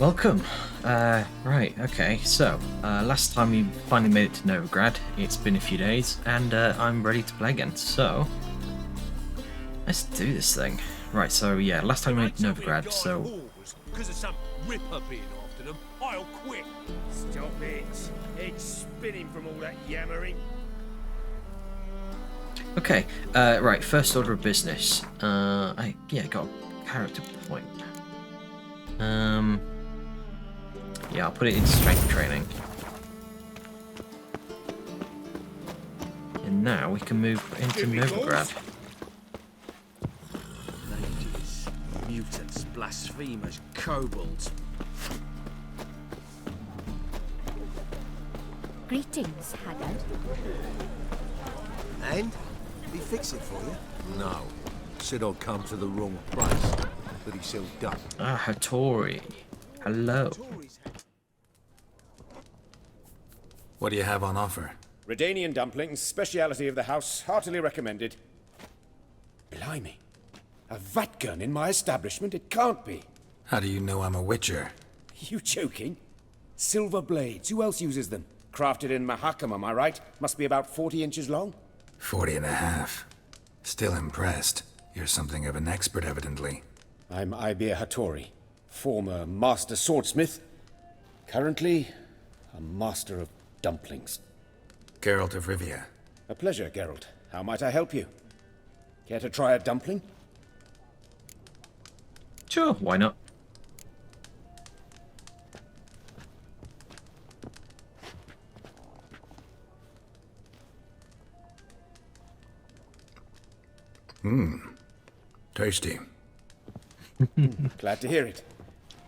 Welcome. Right, okay, so, last time we finally made it to Novigrad. It's been a few days, and I'm ready to play again, so let's do this thing. Right, so yeah, last time we made it to Novigrad, so... Because of some ripper being after them, I'll quit. Stop it. Head's spinning from all that yammering. Okay, right, first order of business. Got a character point. Yeah, I'll put it in strength training. And now we can move into Novigrad. Ladies, mutants, blasphemers, kobolds. Greetings, Haggard. And? Did he fix it for you? No. Said I'd come to the wrong place, but he sells duck. Ah, Hattori. Hello. What do you have on offer? Redanian dumplings, speciality of the house, heartily recommended. Blimey. A vat gun in my establishment? It can't be. How do you know I'm a witcher? You joking? Silver blades, who else uses them? Crafted in Mahakam, am I right? Must be about 40 inches long? 40 and a half. Still impressed. You're something of an expert, evidently. I'm Ibir Hattori, former master swordsmith. Currently, a master of dumplings. Geralt of Rivia. A pleasure, Geralt. How might I help you? Care to try a dumpling? Sure, why not? Tasty. Glad to hear it.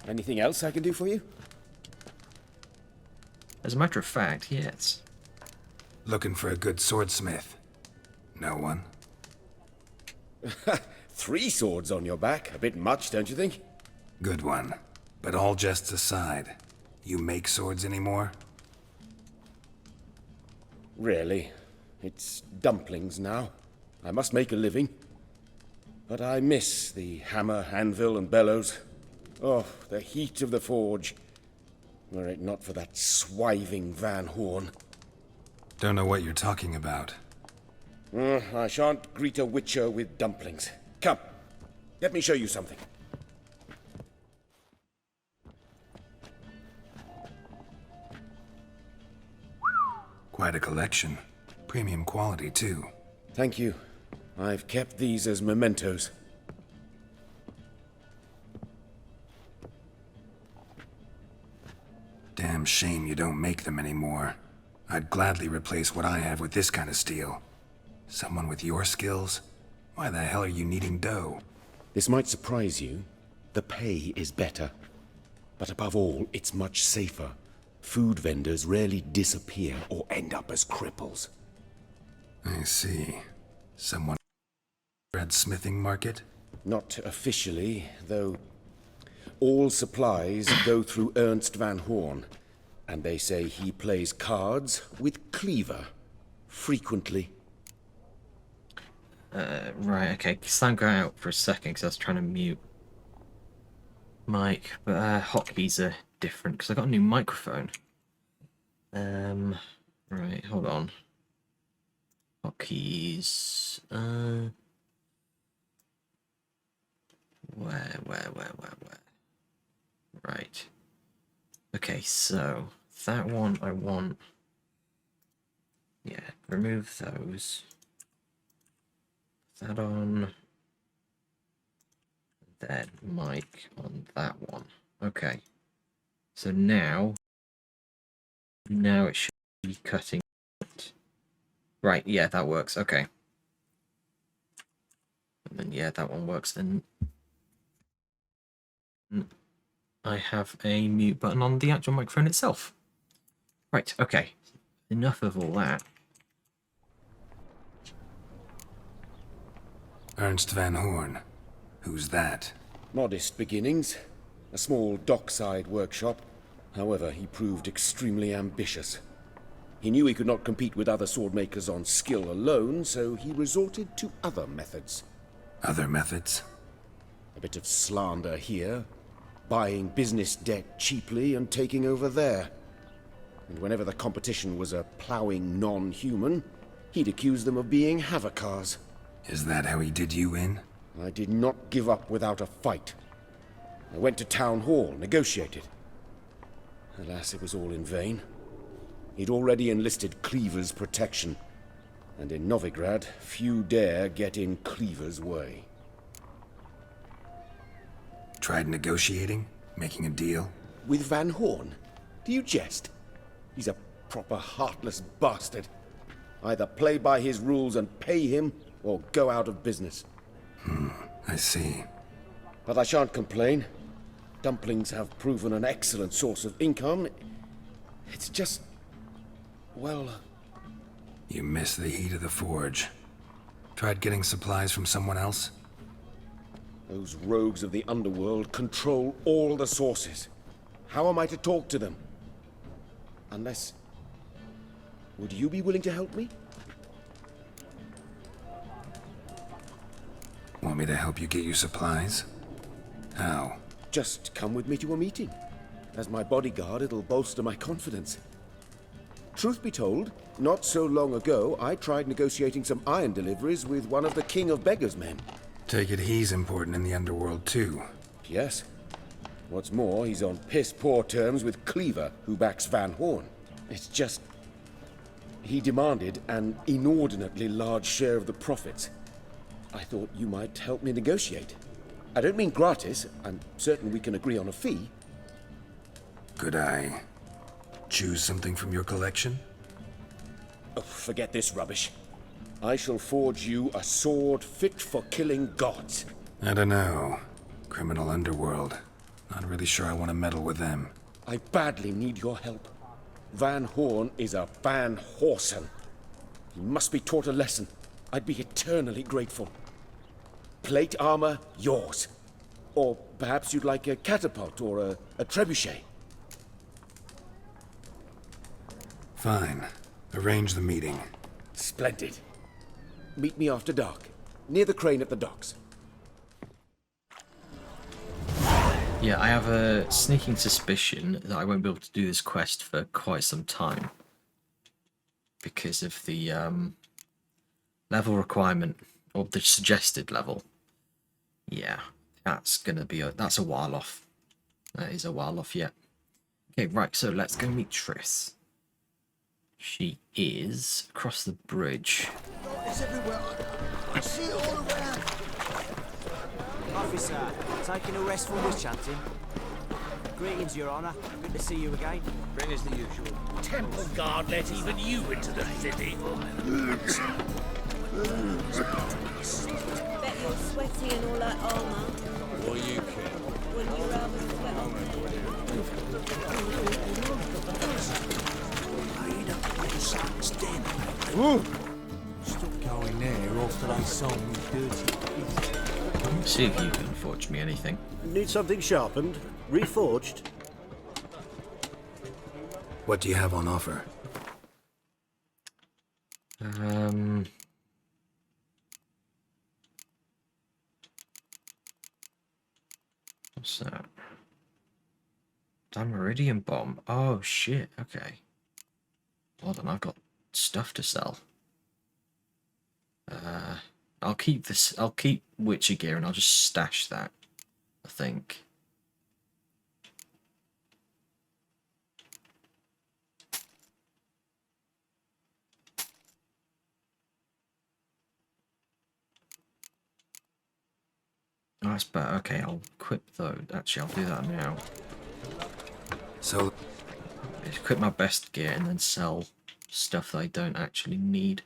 Anything else I can do for you? As a matter of fact, yes. Looking for a good swordsmith. No one? 3 swords on your back. A bit much, don't you think? Good one. But all jests aside, you make swords anymore? Really? It's dumplings now. I must make a living. But I miss the hammer, anvil, and bellows. Oh, the heat of the forge. Were it not for that swiving Van Horn. Don't know what you're talking about. I shan't greet a witcher with dumplings. Come, let me show you something. Quite a collection. Premium quality, too. Thank you. I've kept these as mementos. Damn shame you don't make them anymore. I'd gladly replace what I have with this kind of steel. Someone with your skills? Why the hell are you needing dough? This might surprise you. The pay is better. But above all, it's much safer. Food vendors rarely disappear or end up as cripples. I see. Someone at smithing market? Not officially, though all supplies go through Ernst Van Horn. And they say he plays cards with Cleaver. Frequently. Right, okay. Sound go out for a second because I was trying to mute mic, but hotkeys are different because I got a new microphone. Right, hold on. Hotkeys. Where? Right. Okay, so that one I want. Yeah, remove those. That on. Then mic on that one. Okay. So now it should be cutting it. Right, yeah, that works. Okay. And then yeah, that one works. Then I have a mute button on the actual microphone itself. Right, okay. Enough of all that. Ernst Van Horn. Who's that? Modest beginnings. A small dockside workshop. However, he proved extremely ambitious. He knew he could not compete with other swordmakers on skill alone, so he resorted to other methods. Other methods? A bit of slander here, buying business debt cheaply and taking over there. And whenever the competition was a ploughing non-human, he'd accuse them of being Havakars. Is that how he did you in? I did not give up without a fight. I went to Town Hall, negotiated. Alas, it was all in vain. He'd already enlisted Cleaver's protection. And in Novigrad, few dare get in Cleaver's way. Tried negotiating? Making a deal? With Van Horn? Do you jest? He's a proper heartless bastard. Either play by his rules and pay him, or go out of business. I see. But I shan't complain. Dumplings have proven an excellent source of income. It's just... well... You miss the heat of the forge. Tried getting supplies from someone else? Those rogues of the underworld control all the sources. How am I to talk to them? Unless... would you be willing to help me? Want me to help you get you supplies? How? Just come with me to a meeting. As my bodyguard, it'll bolster my confidence. Truth be told, not so long ago, I tried negotiating some iron deliveries with one of the King of Beggars' men. Take it he's important in the underworld too. Yes. What's more, he's on piss-poor terms with Cleaver, who backs Van Horn. It's just... he demanded an inordinately large share of the profits. I thought you might help me negotiate. I don't mean gratis. I'm certain we can agree on a fee. Could I choose something from your collection? Oh, forget this rubbish. I shall forge you a sword fit for killing gods. I don't know. Criminal underworld. Not really sure I want to meddle with them. I badly need your help. Van Horn is a Van Horsen. He must be taught a lesson. I'd be eternally grateful. Plate armor, yours. Or perhaps you'd like a catapult or a trebuchet. Fine. Arrange the meeting. Splendid. Meet me after dark, near the crane at the docks. Yeah, I have a sneaking suspicion that I won't be able to do this quest for quite some time. Because of the level requirement, or the suggested level. Yeah, that's gonna be that's a while off. That is a while off yet. Okay, right, so let's go meet Triss. She is across the bridge. It's everywhere. I see it all around. Officer, taking a rest from witch hunting. Greetings, Your Honor. Good to see you again. Bring us the usual. Temple guard let even you into the city. Bet you're sweaty and all that armour. What do you care? Wouldn't you rather sweat on Stop going there after they sold me dirty. See if you can forge me anything. Need something sharpened? Reforged? What do you have on offer? What's that? Meridian bomb. Oh shit, okay. Well then I've got stuff to sell. I'll keep this, I'll keep Witcher gear and I'll just stash that, I think. Oh, that's better. Okay, I'll equip those. Actually, I'll do that now. So, Equip my best gear and then sell stuff that I don't actually need.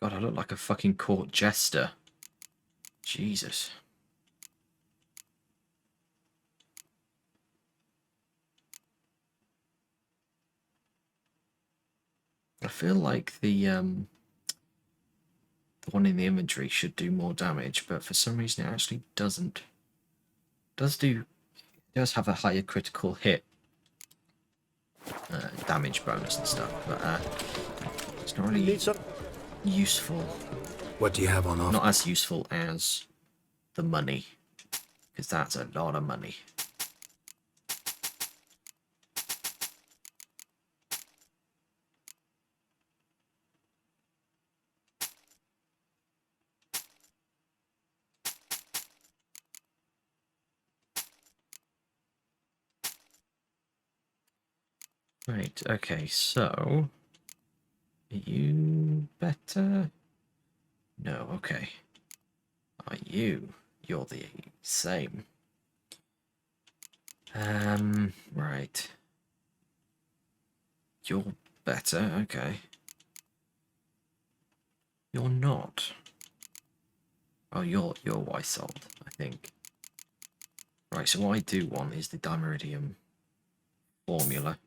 God, I look like a fucking court jester. Jesus. I feel like the one in the inventory should do more damage, but for some reason it actually doesn't. It does have a higher critical hit damage bonus and stuff, but it's not really useful. What do you have on offer? Not as useful as the money, because that's a lot of money. Right, okay, so... Are you better? No, okay. Are you? You're the same. Right. You're better, okay. You're not. Oh, you're Wysold, I think. Right, so what I do want is the Dimeridium formula.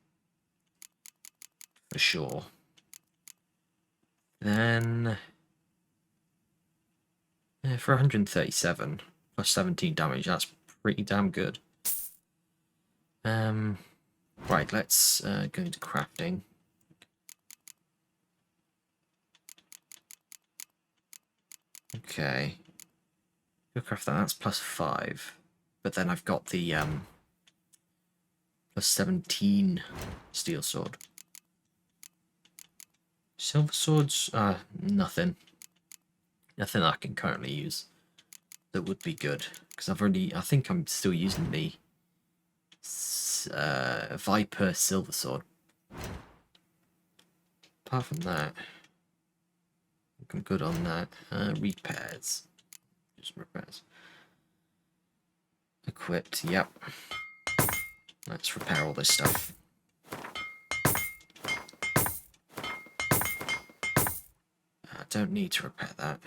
For sure. Then... for 137, plus 17 damage, that's pretty damn good. Right, let's go into crafting. Okay. Go craft that, that's plus 5. But then I've got the plus 17 steel sword. Silver swords, nothing. Nothing I can currently use that would be good. Because I think I'm still using the Viper silver sword. Apart from that, I think I'm good on that. Repairs. Just repairs. Equipped, yep. Let's repair all this stuff. I don't need to repair that.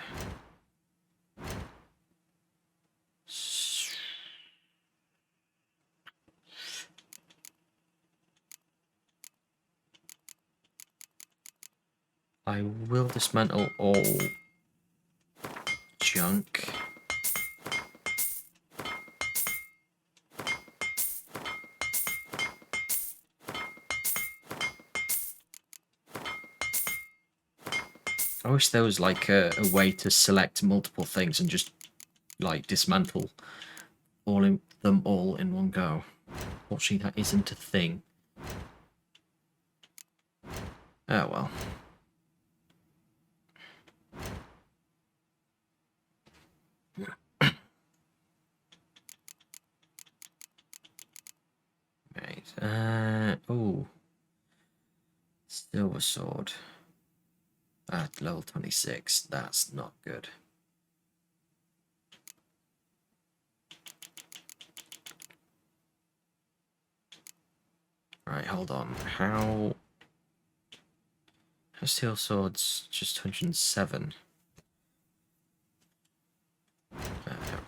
I will dismantle all junk. I wish there was like a way to select multiple things and just like dismantle them all in one go. Fortunately, that isn't a thing. Oh well. Right. Oh. Silver sword. At level 26. That's not good. Right, hold on. How steel swords just 107?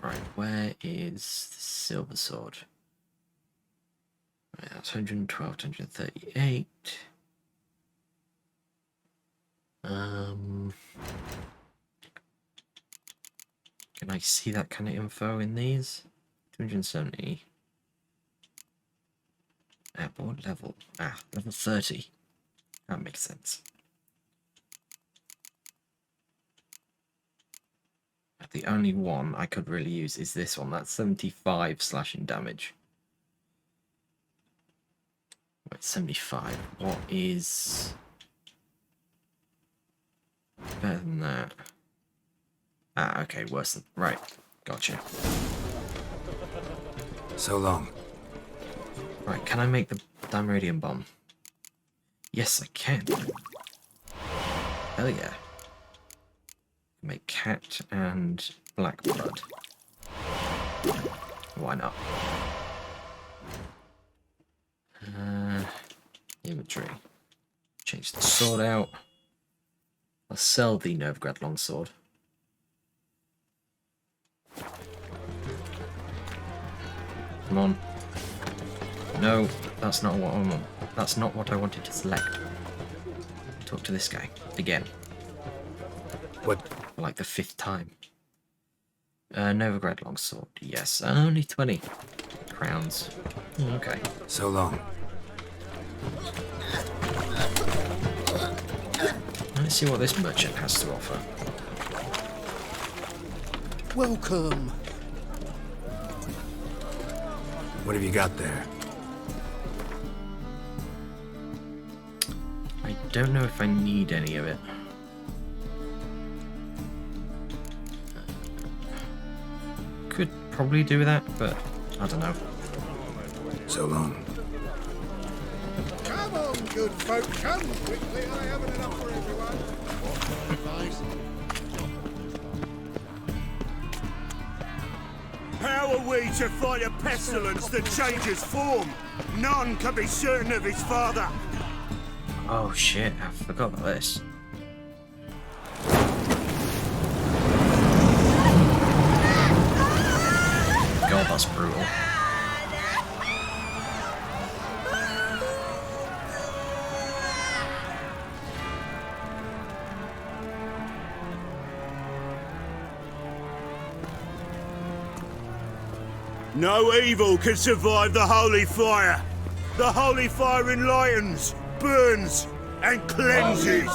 Right, where is the silver sword? Right, that's 112, 138. Can I see that kind of info in these? 270. At what level? Level 30. That makes sense. The only one I could really use is this one. That's 75 slashing damage. Wait, 75. What is better than that? Okay, worse than... Right, gotcha. So long. Right, can I make the Dimeridium bomb? Yes, I can. Hell yeah. Make cat and black blood. Why not? Inventory. Change the sword out. I'll sell the Novigrad longsword. Come on. No, that's not what I want. That's not what I wanted to select. Talk to this guy again. What? For like the 5th time. Novigrad longsword. Yes, only 20 crowns. Okay. So long. Let's Let's see what this merchant has to offer. Welcome. What have you got there? I don't know if I need any of it. Could probably do that, but I don't know. So long. Come on, good folk, come quickly. I haven't enough for everyone. How are we to fight a pestilence that changes form? None can be certain of his father. Oh shit, I forgot about this. God, that's brutal. No evil can survive the holy fire. The holy fire enlightens, burns, and cleanses.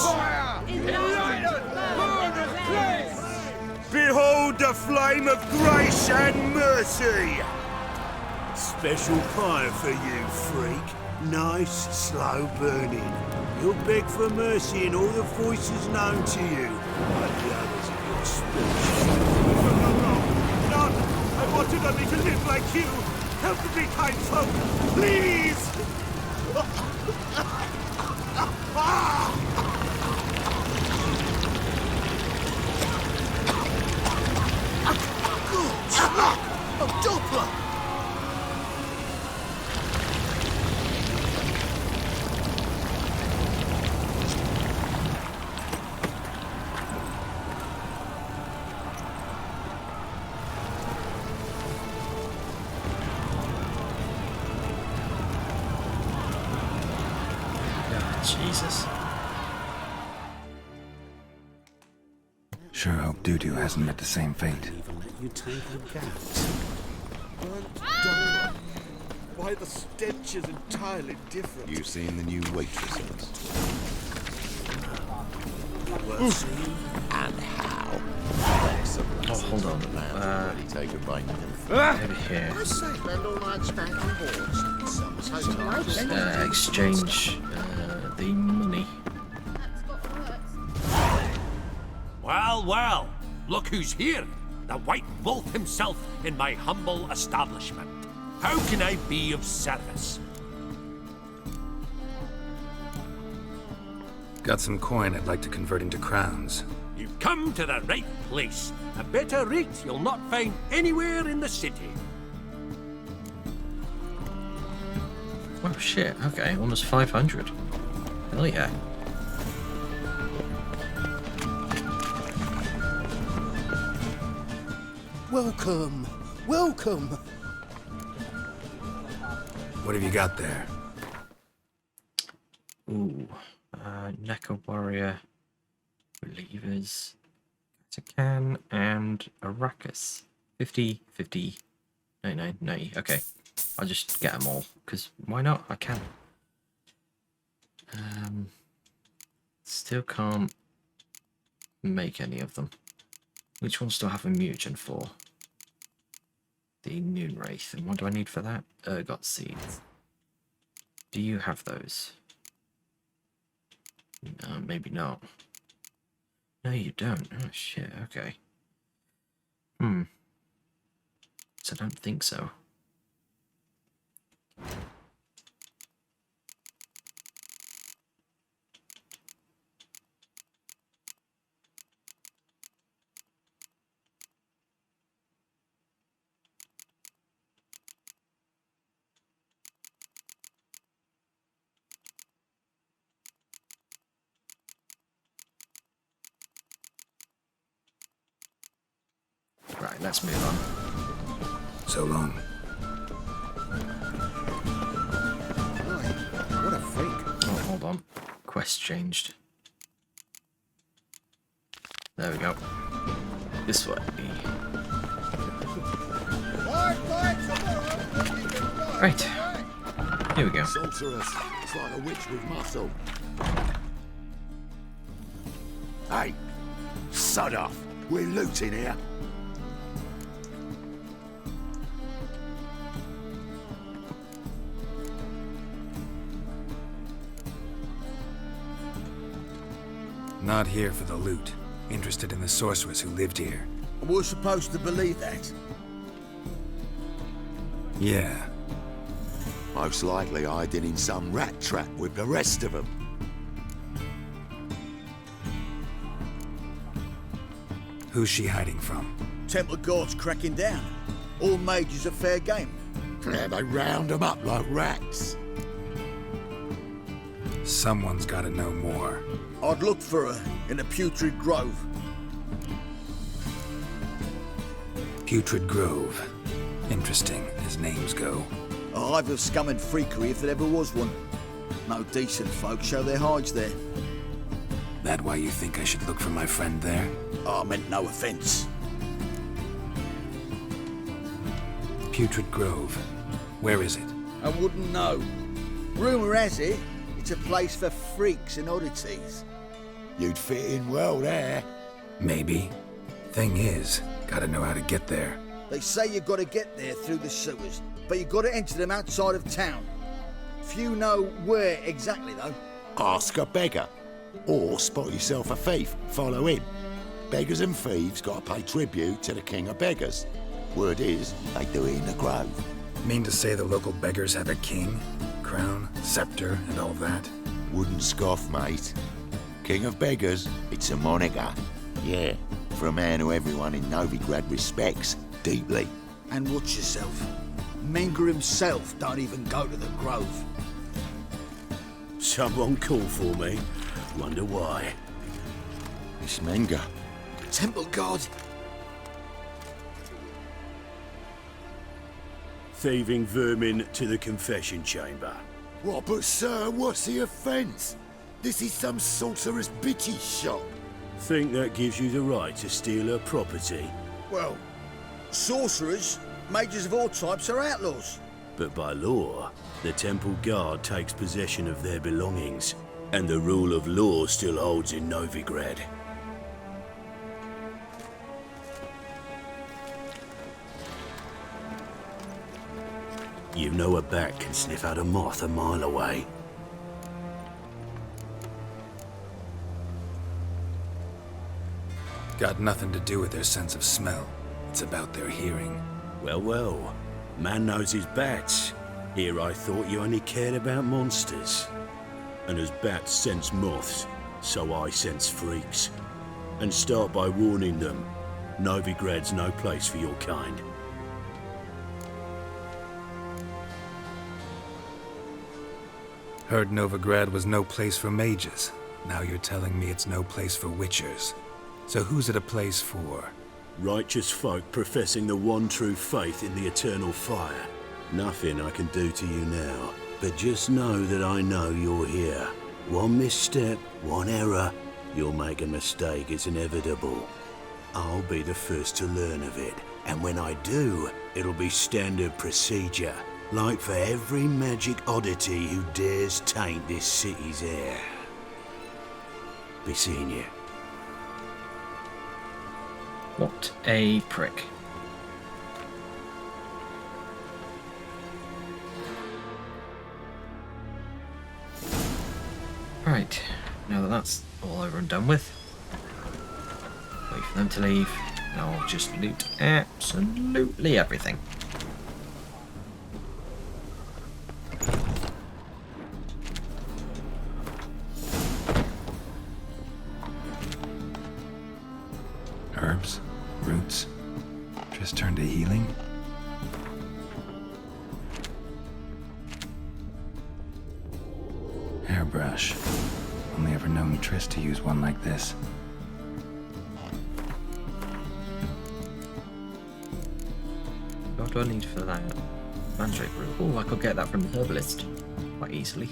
Behold the flame of grace and mercy. Special fire for you, freak. Nice, slow burning. You'll beg for mercy in all the voices known to you, like the others of your species. None! I wanted only to live like you. Help me, kind folk, please! A Doppler! Jesus. Sure hope Doo-Doo hasn't met the same fate. Even let you take her gas. Why, the stench is entirely different. You seen the new waitresses? And how? Oh, hold on. Really take a bite. Over here. I say spend all night spanking boards. Some Exchange the money. Well, well, look who's here. The White Wolf himself in my humble establishment. How can I be of service? Got some coin I'd like to convert into crowns. You've come to the right place. A better rate you'll not find anywhere in the city. Oh shit, okay, almost 500. Hell yeah. Welcome. Welcome. What have you got there? Ooh. Neko Warrior, Relievers, Katakan, and Arrakis. 50, 50, 99, 90. Okay, I'll just get them all, because why not? I can. Still can't make any of them. Which ones do I have a mutagen for? The Noon Wraith. And what do I need for that? Ergot Seeds. Do you have those? No, maybe not. No, you don't. Oh, shit. Okay. So I don't think so. Right, let's move on. So long. What a freak. Oh, hold on. Quest changed. There we go. This way. Right. Here we go. Sorceress. It's like a witch with muscle. Hey, sod off. We're looting here. Not here for the loot. Interested in the sorceress who lived here. We're supposed to believe that. Yeah. Most likely hiding in some rat trap with the rest of them. Who's she hiding from? Temple guards cracking down. All mages are fair game. Yeah, they round them up like rats. Someone's gotta know more. I'd look for her in the Putrid Grove. Putrid Grove. Interesting, as names go. A hive of scum and freakery if there ever was one. No decent folk show their hides there. That why you think I should look for my friend there? I meant no offence. Putrid Grove. Where is it? I wouldn't know. Rumour has it, it's a place for freaks and oddities. You'd fit in well there. Maybe. Thing is, gotta know how to get there. They say you've got to get there through the sewers, but you've got to enter them outside of town. Few know where exactly, though. Ask a beggar. Or spot yourself a thief, follow him. Beggars and thieves gotta pay tribute to the king of beggars. Word is, they do it in the grove. Mean to say the local beggars have a king, crown, scepter, and all that? Wouldn't scoff, mate. King of beggars, it's a moniker. Yeah, for a man who everyone in Novigrad respects deeply. And watch yourself. Menger himself don't even go to the grove. Someone call for me. Wonder why. It's Menger. Temple guard. Thieving vermin to the confession chamber. What, but sir, what's the offence? This is some sorcerer's bitchy shop. Think that gives you the right to steal her property? Well, sorcerers, mages of all types are outlaws. But by law, the temple guard takes possession of their belongings, and the rule of law still holds in Novigrad. You know a bat can sniff out a moth a mile away. Got nothing to do with their sense of smell. It's about their hearing. Well, well. Man knows his bats. Here I thought you only cared about monsters. And as bats sense moths, so I sense freaks. And start by warning them, Novigrad's no place for your kind. Heard Novigrad was no place for mages. Now you're telling me it's no place for witchers. So who's it a place for? Righteous folk professing the one true faith in the eternal fire. Nothing I can do to you now, but just know that I know you're here. One misstep, one error, you'll make a mistake, it's inevitable. I'll be the first to learn of it, and when I do, it'll be standard procedure, like for every magic oddity who dares taint this city's air. Be seeing you. What a prick. Right, now that that's all over and done with, wait for them to leave, and I'll just loot absolutely everything. Herbs, roots, just turn to healing. Hairbrush. Only ever known Triss to use one like this. What do I need for that? Mandrake root. Oh, I could get that from the herbalist quite easily.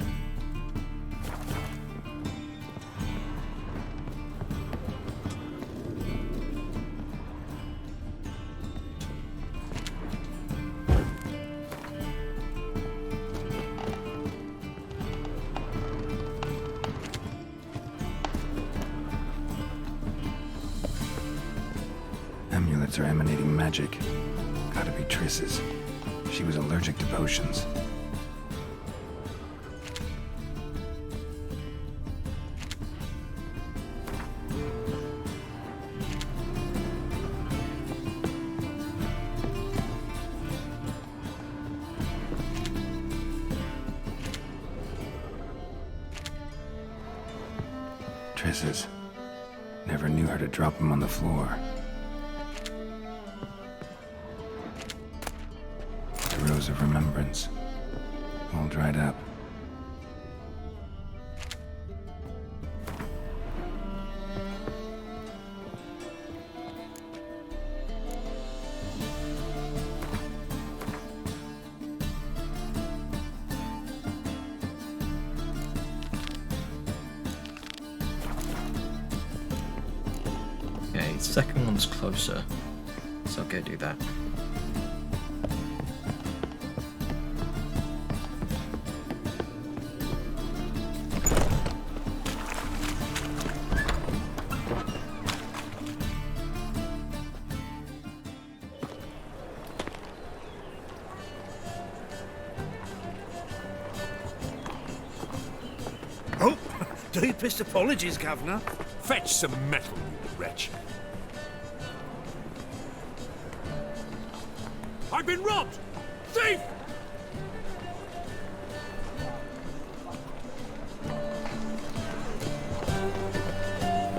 habits are emanating magic. Gotta be Triss's. She was allergic to potions. Triss's. Never knew her to drop them on the floor. The Rose of Remembrance. All dried up. Okay, the second one's closer, so I'll go do that. Oh, deepest apologies, Governor. Fetch some metal, you wretch. I've been robbed! Thief!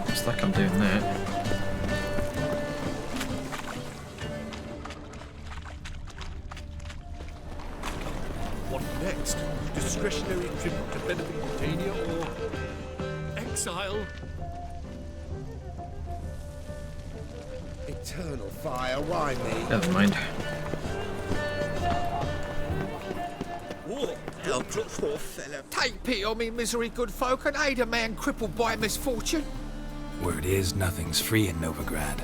Looks like I'm doing that. What next? Discretionary tribute to Benedictania or exile? Eternal fire, why me? Never mind. Helpless poor fellow. Take pity on me, misery, good folk, and aid a man crippled by misfortune. Word is, nothing's free in Novigrad.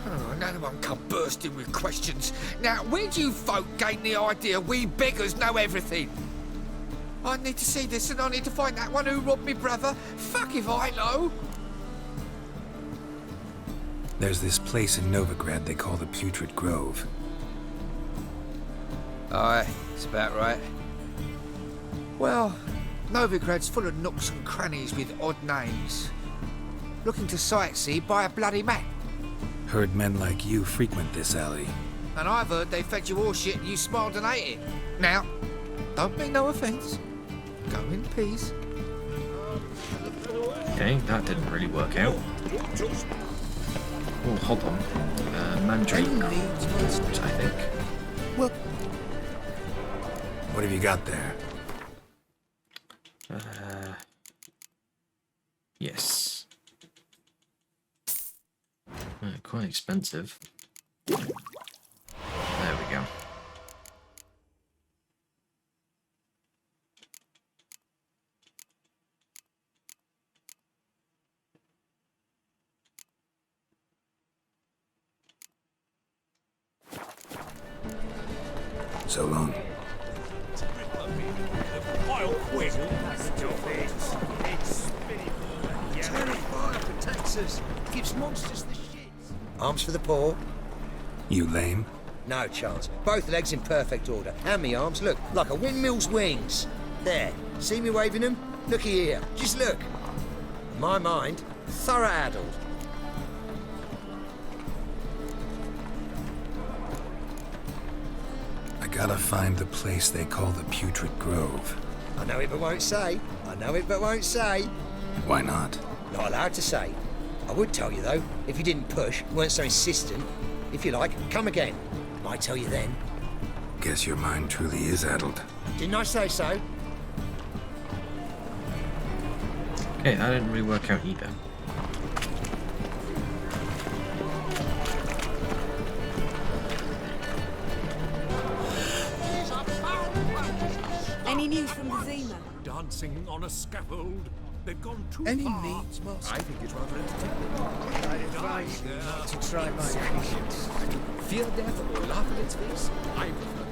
Oh, none of them come bursting with questions. Now, where do you folk gain the idea we beggars know everything? I need to see this, and I need to find that one who robbed me brother. Fuck if I know. There's this place in Novigrad they call the Putrid Grove. Aye, it's about right. Well, Novigrad's full of nooks and crannies with odd names. Looking to sightsee, buy a bloody map. Heard men like you frequent this alley. And I've heard they fed you all shit and you smiled and ate it. Now, don't mean no offence. Go in peace. Okay, that didn't really work out. Oh, hold on. Mandrake, I think. What have you got there? Yes. Quite expensive. There we go. So long. I'll quit. Stop it. It's spinning. Eternal fire protects us. Gives monsters the shits. Arms for the poor. You lame? No chance. Both legs in perfect order. And me arms, look, like a windmill's wings. There. See me waving them? Looky here. Just look. My mind, thorough addled. I gotta find the place they call the Putrid Grove. I know it but won't say. I know it but won't say. Why not? Not allowed to say. I would tell you though, if you didn't push, weren't so insistent. If you like, come again. Might tell you then. Guess your mind truly is addled. Didn't I say so? Okay, that didn't really work out either. Any news from the Zima? Dancing on a scaffold. They've gone too Any far. needs, Master? I think it's rather entertaining. I advise you not To try my patience. Fear death or laugh in its face? I prefer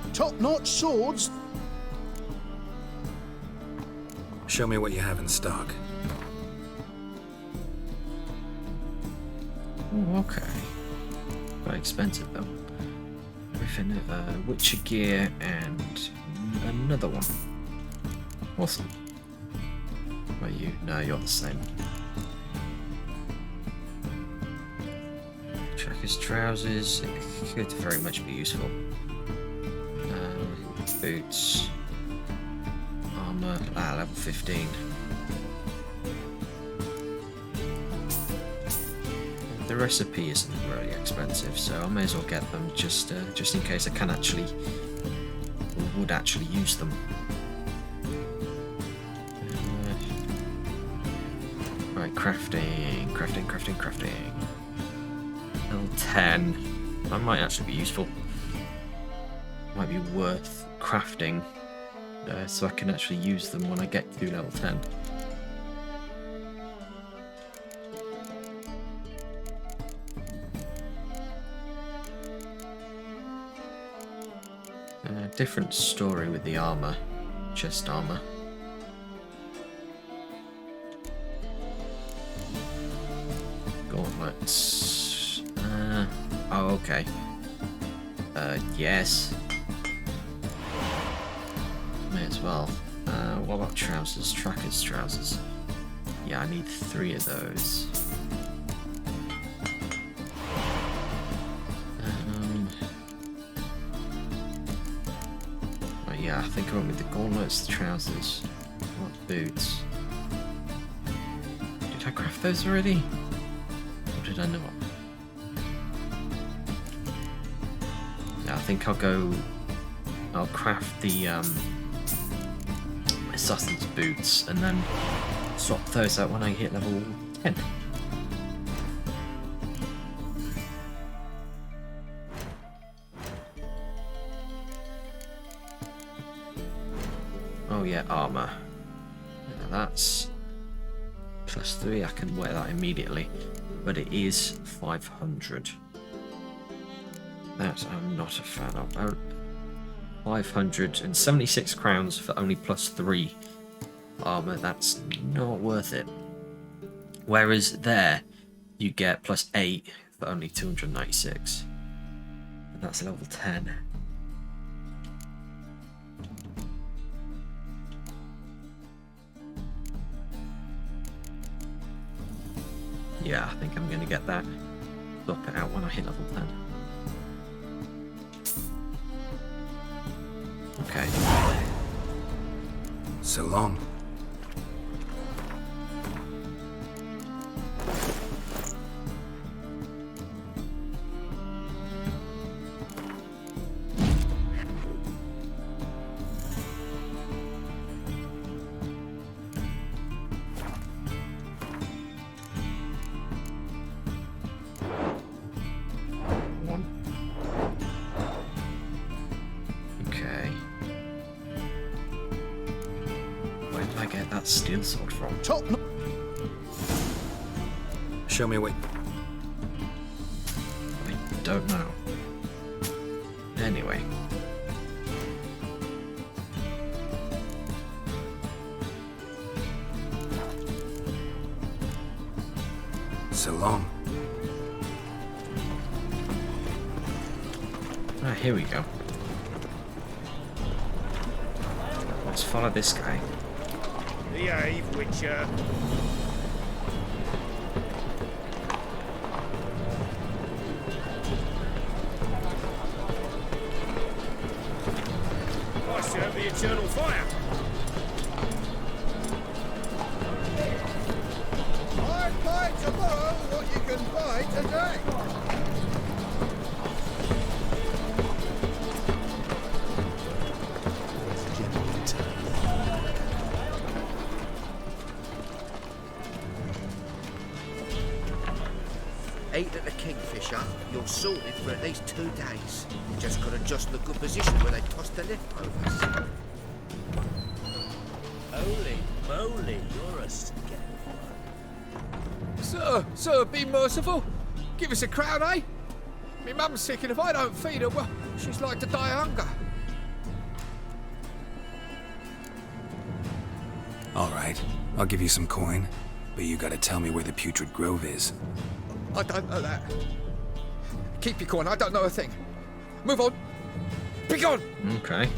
that. Top-notch swords? Show me what you have in stock. Oh, okay. Quite expensive though. Everything, Witcher gear and another one. Awesome. What are you? No, you're the same. Tracker's trousers could very much be useful. Boots. Armor. Level 15. The recipe isn't really expensive, so I may as well get them just in case I can actually, or would actually use them. Right, crafting. Level 10. That might actually be useful. Might be worth crafting, so I can actually use them when I get to level 10. Different story with the armor, chest armor. Gauntlets. Oh, okay. Yes. May as well. What about trousers? Tracker's trousers. Yeah, I need 3 of those. Yeah, I think I went with the gauntlets, the trousers, what boots. Did I craft those already? Or did I not? Yeah, I think I'll craft the assassin's boots and then swap those out when I hit level 10. Oh yeah, armor. Yeah, that's +3. I can wear that immediately, but it is 500. That I'm not a fan of. 576 crowns for only +3 armor. That's not worth it. Whereas there, you get +8 for only 296. And that's level 10. Yeah, I think I'm going to get that. Swap it out when I hit level 10. Okay. So long. Steel sword from? Top. Show me a way. I don't know. Anyway. So long. Ah, here we go. Let's follow this guy. Behave, Witcher. I serve the eternal fire. I'd buy tomorrow what you can buy today. Eat at the Kingfisher, you're sorted for at least 2 days. You just got to adjust the good position where they toss the leftovers. Holy moly, you're a scared one. Sir, be merciful. Give us a crown, eh? Me mum's sick, and if I don't feed her, well, she's like to die of hunger. All right, I'll give you some coin, but you gotta tell me where the Putrid Grove is. I don't know that. Keep your coin, I don't know a thing. Move on. Be gone! Okay.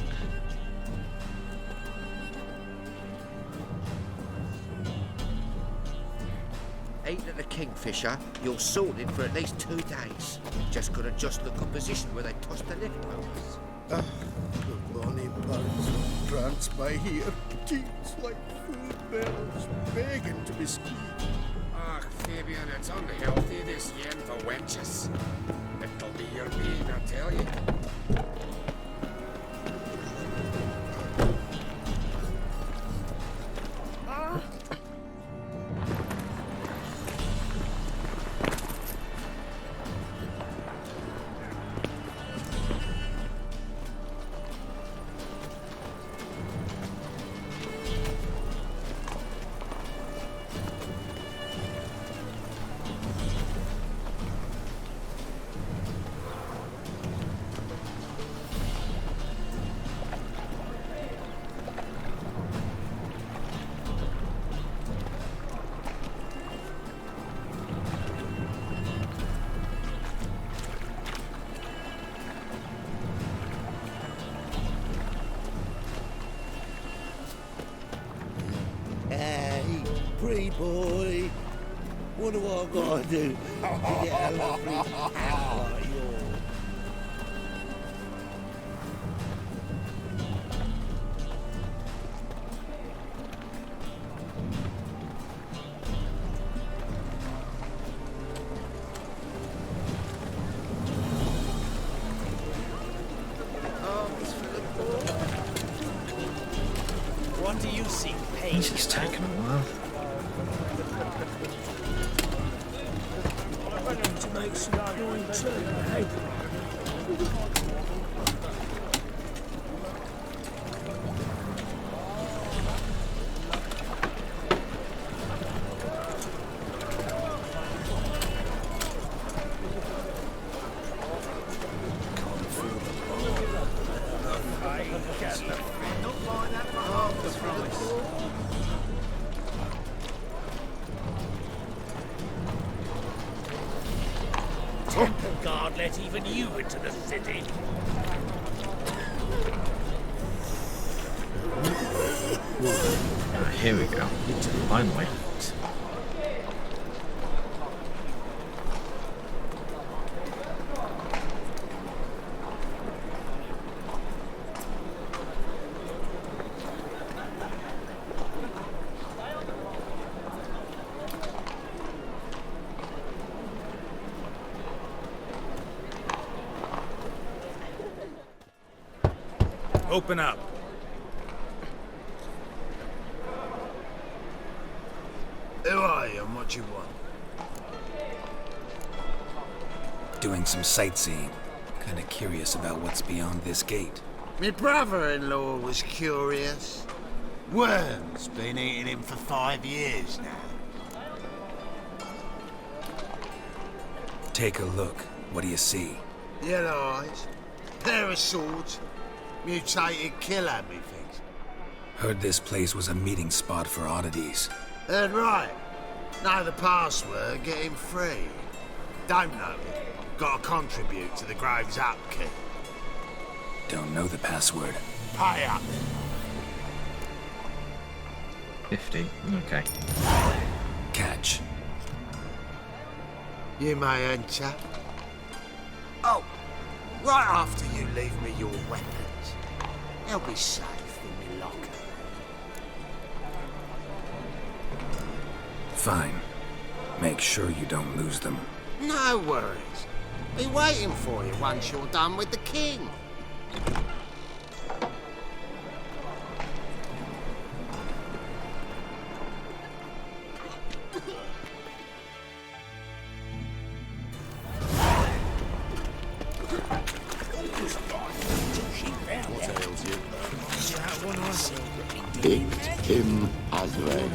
Eating at the Kingfisher, you're sorted for at least 2 days. Just gotta just look a position where they toss the lift boats. Good morning, boats. Trance by here. Keeps like food bells, begging to be skied. Ah, Fabian, it's unhealthy this yen for wenches. It'll be your being, I tell you. Hey, pretty boy. What do I gotta do to get a lovely hat like yours? What do you see? This is taking a while. To make some coin too, eh? Temple Guard let even you into the city. Here we go. Finally. Open up. Who are you and what you want? Doing some sightseeing. Kinda curious about what's beyond this gate. My brother-in-law was curious. Worm's been eating him for 5 years now. Take a look. What do you see? Yellow eyes, pair of swords, mutated killer, methinks. Heard this place was a meeting spot for oddities. Heard right. Know the password, get him free. Don't know it. Gotta contribute to the Grove's upkeep. Don't know the password. Pay up. 50. Okay. Catch. You may enter. Oh, right after you leave me your weapons. They'll be safe in my locker. Fine. Make sure you don't lose them. No worries. Be waiting for you once you're done with the king. Picked him as well.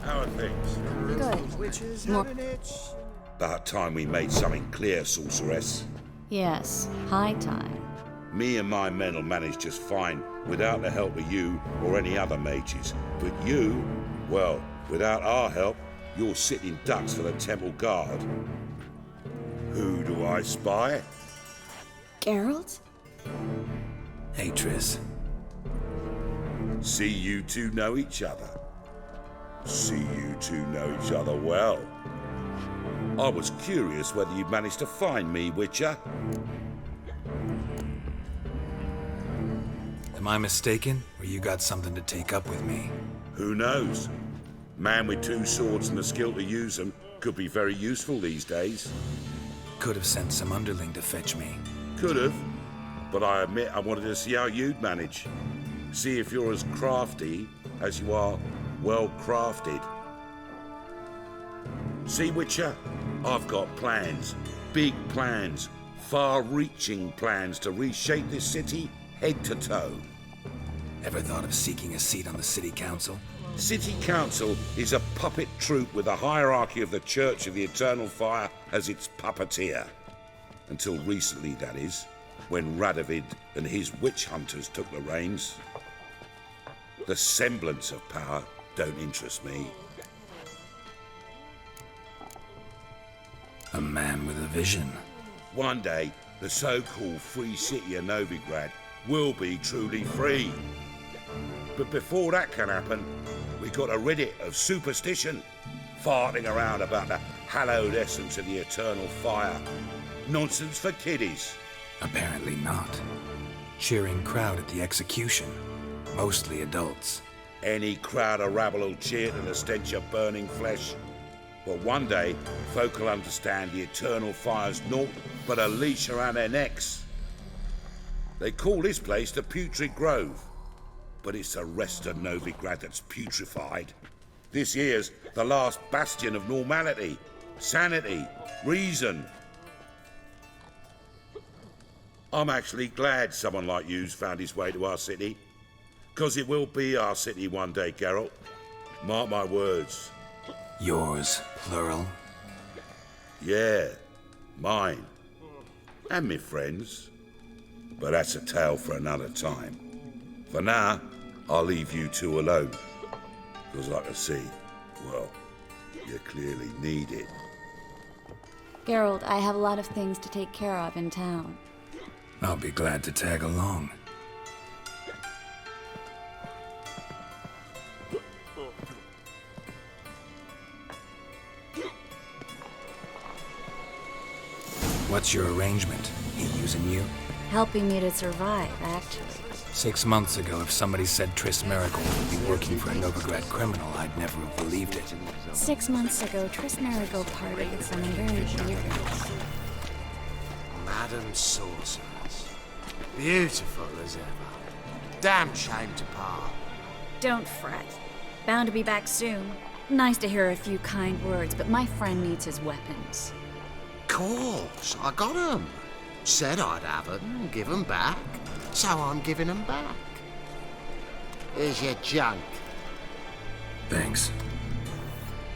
How are things? Good. More. About time we made something clear, sorceress. Yes, high time. Me and my men will manage just fine without the help of you or any other mages. But you, Well, without our help, you're sitting ducks for the temple guard. Who do I spy? Geralt? Hey, Triss. See you two know each other. See you two know each other well. I was curious whether you'd managed to find me, Witcher. Am I mistaken, or you got something to take up with me? Who knows? Man with two swords and the skill to use them could be very useful these days. Could have sent some underling to fetch me. Could have, but I admit I wanted to see how you'd manage. See if you're as crafty as you are well crafted. See, Witcher, I've got plans, big plans, far-reaching plans to reshape this city head to toe. Ever thought of seeking a seat on the city council? City Council is a puppet troupe with the hierarchy of the Church of the Eternal Fire as its puppeteer. Until recently, that is, when Radovid and his witch hunters took the reins. The semblance of power don't interest me. A man with a vision. One day, the so-called free city of Novigrad will be truly free. But before that can happen, we got to rid it of superstition, farting around about the hallowed essence of the eternal fire. Nonsense for kiddies. Apparently not. Cheering crowd at the execution. Mostly adults. Any crowd of rabble will cheer to the stench of burning flesh. But one day, folk will understand the eternal fire's naught but a leash around their necks. They call this place the Putrid Grove, but it's the rest of Novigrad that's putrefied. This here's the last bastion of normality, sanity, reason. I'm actually glad someone like you's found his way to our city, because it will be our city one day, Geralt. Mark my words. Yours, plural. Yeah, mine. And me friends. But that's a tale for another time. For now, I'll leave you two alone. Because I can see, well, you clearly need it. Geralt, I have a lot of things to take care of in town. I'll be glad to tag along. What's your arrangement? He using you? Helping me to survive, actually. 6 months ago, if somebody said Triss Miracle would be working for a Novigrad criminal, I'd never have believed it. 6 months ago, Triss Miracle parted with someone very weird. Madam Sorceress. Beautiful as ever. Damn shame to part. Don't fret. Bound to be back soon. Nice to hear a few kind words, but my friend needs his weapons. Course, I got 'em. Said I'd have 'em and give 'em back. So I'm giving 'em back. Here's your junk. Thanks.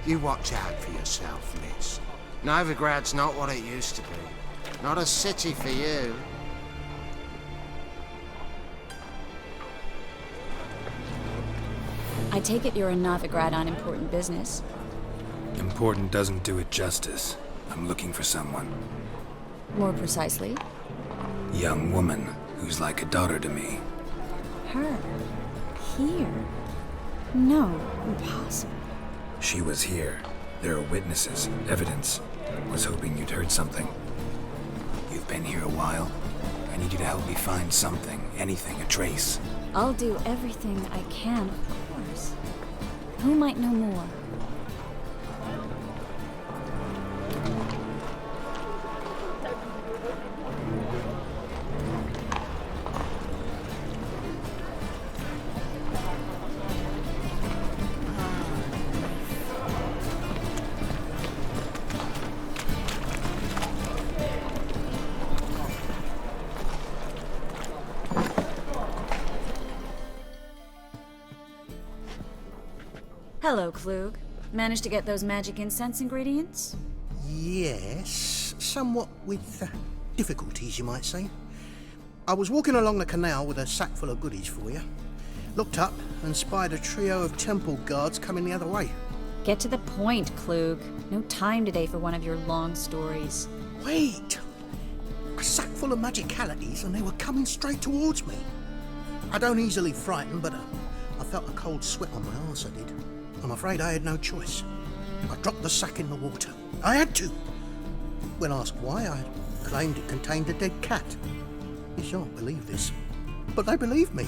You watch out for yourself, miss. Novigrad's not what it used to be. Not a city for you. I take it you're in Novigrad on important business. Important doesn't do it justice. I'm looking for someone. More precisely? Young woman who's like a daughter to me. Her? Here? No, impossible. She was here. There are witnesses, evidence. Was hoping you'd heard something. You've been here a while. I need you to help me find something, anything, a trace. I'll do everything I can, of course. Who might know more? Hello, Klug. Managed to get those magic incense ingredients? Yes, somewhat with difficulties, you might say. I was walking along the canal with a sack full of goodies for you. Looked up and spied a trio of temple guards coming the other way. Get to the point, Klug. No time today for one of your long stories. Wait! A sack full of magicalities and they were coming straight towards me. I don't easily frighten, but I felt a cold sweat on my arse, I did. I'm afraid I had no choice. I dropped the sack in the water. I had to. When asked why, I claimed it contained a dead cat. You shan't believe this, but they believed me.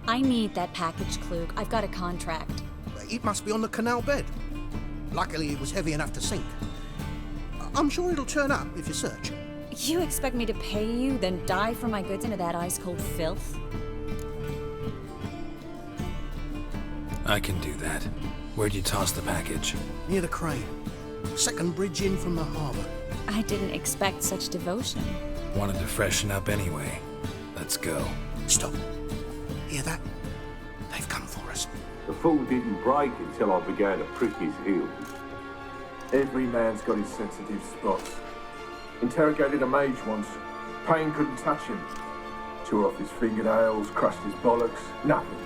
I need that package, Klug. I've got a contract. It must be on the canal bed. Luckily, it was heavy enough to sink. I'm sure it'll turn up if you search. You expect me to pay you, then dive for my goods into that ice-cold filth? I can do that. Where'd you toss the package? Near the crane. Second bridge in from the harbour. I didn't expect such devotion. Wanted to freshen up anyway. Let's go. Stop. Hear that? They've come for us. The fall didn't break until I began to prick his heels. Every man's got his sensitive spots. Interrogated a mage once. Pain couldn't touch him. Tore off his fingernails, crushed his bollocks, nothing.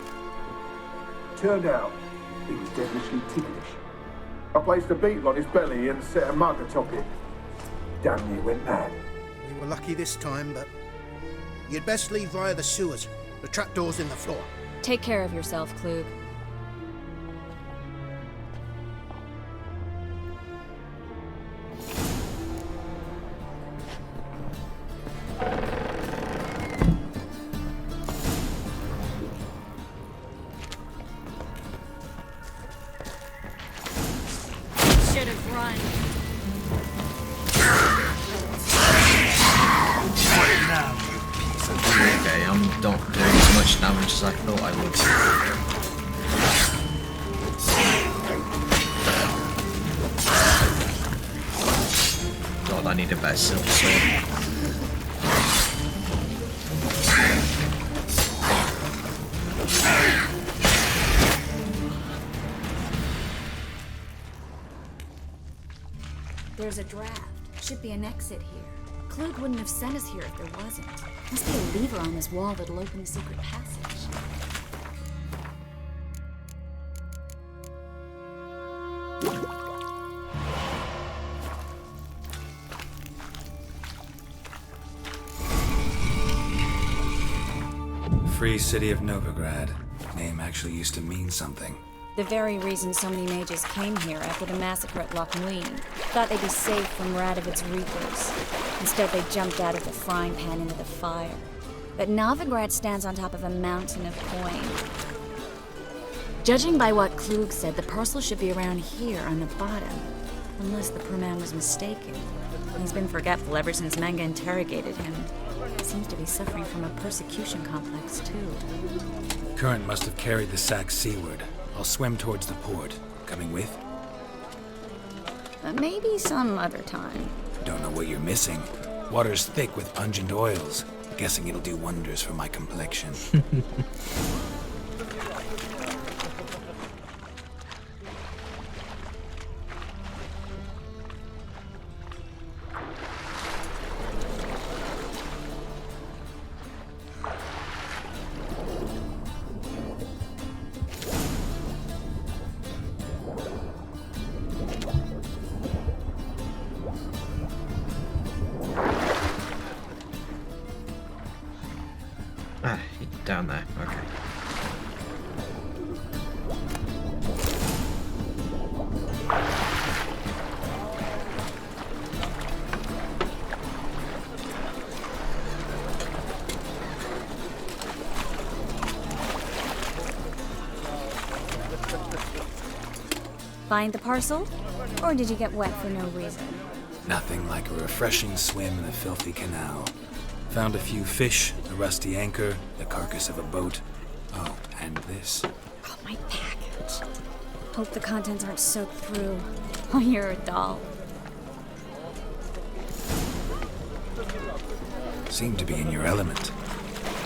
Turned out, he was devilishly ticklish. I placed a beetle on his belly and set a mug atop it. Damn near went mad. We were lucky this time, but you'd best leave via the sewers. The trapdoor's in the floor. Take care of yourself, Klug. Should have run. Okay, I'm not doing as much damage as I thought I would. God, I need a better silver sword. There's a draft. Should be an exit here. Klug wouldn't have sent us here if there wasn't. Must be a lever on this wall that'll open the secret passage. Free city of Novigrad. Name actually used to mean something. The very reason so many mages came here after the massacre at Loch Muin. Thought they'd be safe from Radovid's reapers. Instead, they jumped out of the frying pan into the fire. But Novigrad stands on top of a mountain of coin. Judging by what Klug said, the parcel should be around here on the bottom. Unless the poor man was mistaken. He's been forgetful ever since Manga interrogated him. He seems to be suffering from a persecution complex, too. Current must have carried the sack seaward. I'll swim towards the port. Coming with? Maybe some other time. Don't know what you're missing. Water's thick with pungent oils. Guessing it'll do wonders for my complexion. Down there, okay. Find the parcel? Or did you get wet for no reason? Nothing like a refreshing swim in a filthy canal. Found a few fish, a rusty anchor, the carcass of a boat. Oh, and this. Oh, my package. Hope the contents aren't soaked through. Oh, you're a doll. Seem to be in your element.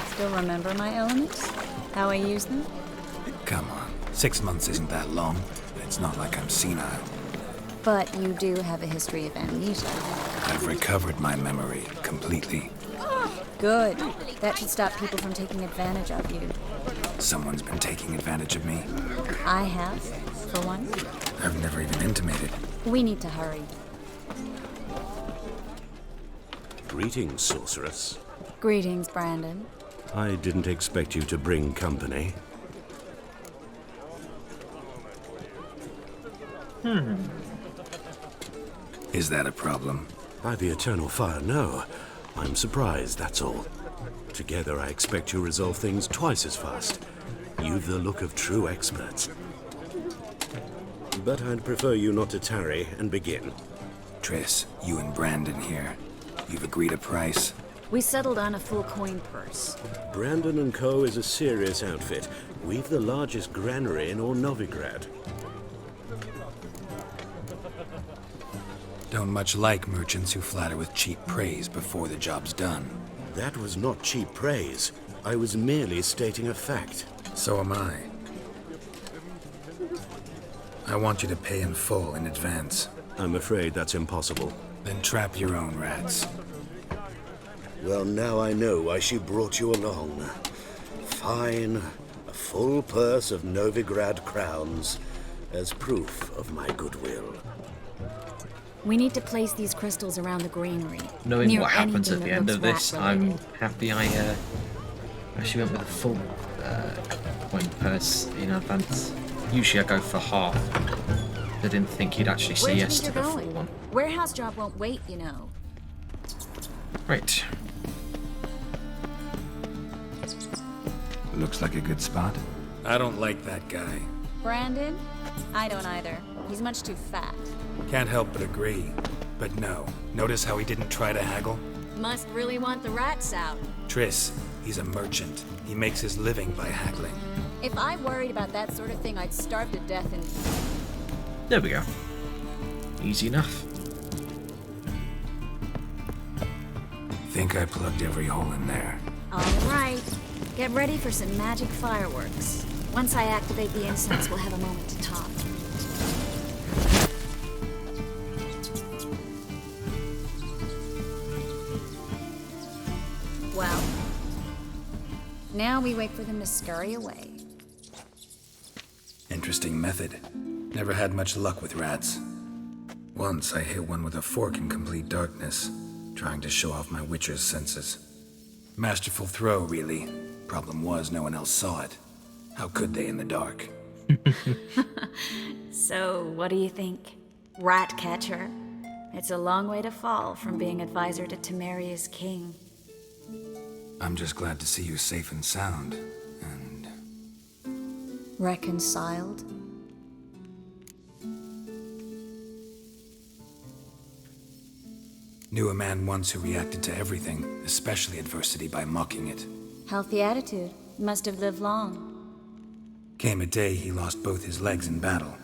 Still remember my elements? How I use them? Come on. 6 months isn't that long. It's not like I'm senile. But you do have a history of amnesia. I've recovered my memory completely. Good. That should stop people from taking advantage of you. Someone's been taking advantage of me. I have, for one. I've never even intimated. We need to hurry. Greetings, sorceress. Greetings, Brandon. I didn't expect you to bring company. Is that a problem? By the eternal fire, no. I'm surprised, that's all. Together, I expect you resolve things twice as fast. You've the look of true experts. But I'd prefer you not to tarry and begin. Triss, you and Brandon here. You've agreed a price? We settled on a full coin purse. Brandon & Co. is a serious outfit. We've the largest granary in all Novigrad. Don't much like merchants who flatter with cheap praise before the job's done. That was not cheap praise. I was merely stating a fact. So am I. I want you to pay in full in advance. I'm afraid that's impossible. Then trap your own rats. Well, now I know why she brought you along. Fine. A full purse of Novigrad crowns as proof of my goodwill. We need to place these crystals around the granary. Knowing what happens at the end of this, I'm happy I actually went with a full coin purse in advance. Usually I go for half. I didn't think he'd actually say yes to the full one. Warehouse job won't wait, you know. Right. Looks like a good spot. I don't like that guy. Brandon? I don't either. He's much too fat. Can't help but agree. But no. Notice how he didn't try to haggle? Must really want the rats out. Triss, he's a merchant. He makes his living by haggling. If I worried about that sort of thing, I'd starve to death and... There we go. Easy enough. Think I plugged every hole in there. All right. Get ready for some magic fireworks. Once I activate the incense, we'll have a moment to talk. Well, now we wait for them to scurry away. Interesting method. Never had much luck with rats. Once I hit one with a fork in complete darkness, trying to show off my witcher's senses. Masterful throw, really. Problem was, no one else saw it. How could they in the dark? So, what do you think? Rat catcher? It's a long way to fall from being advisor to Temeria's king. I'm just glad to see you safe and sound, and... Reconciled? Knew a man once who reacted to everything, especially adversity, by mocking it. Healthy attitude. Must have lived long. Came a day he lost both his legs in battle.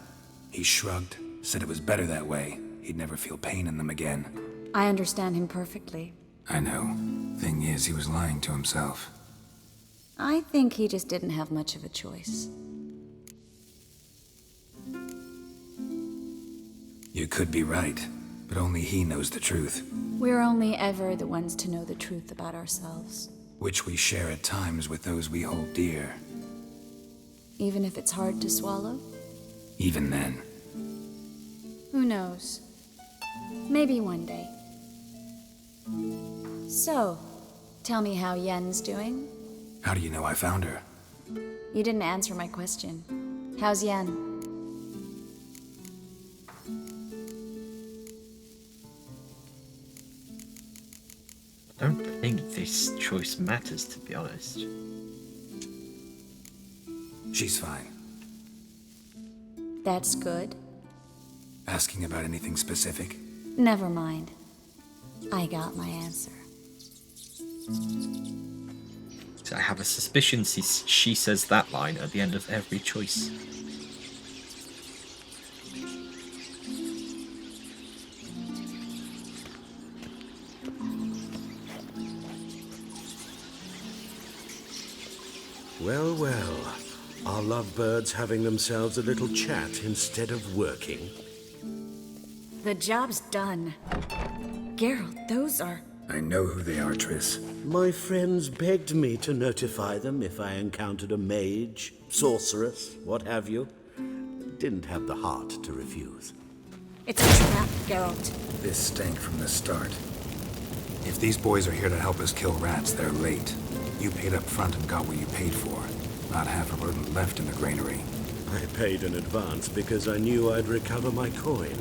He shrugged, said it was better that way. He'd never feel pain in them again. I understand him perfectly. I know. Thing is, he was lying to himself. I think he just didn't have much of a choice. You could be right, but only he knows the truth. We're only ever the ones to know the truth about ourselves. Which we share at times with those we hold dear. Even if it's hard to swallow? Even then. Who knows? Maybe one day. So, tell me how Yen's doing? How do you know I found her? You didn't answer my question. How's Yen? I don't think this choice matters, to be honest. She's fine. That's good. Asking about anything specific? Never mind. I got my answer. So I have a suspicion she says that line at the end of every choice. Well, well. Are lovebirds having themselves a little chat instead of working? The job's done. Geralt, those are... I know who they are, Triss. My friends begged me to notify them if I encountered a mage, sorceress, what have you. Didn't have the heart to refuse. It's a trap, Geralt. This stank from the start. If these boys are here to help us kill rats, they're late. You paid up front and got what you paid for. Not half a rodent left in the granary. I paid in advance because I knew I'd recover my coin.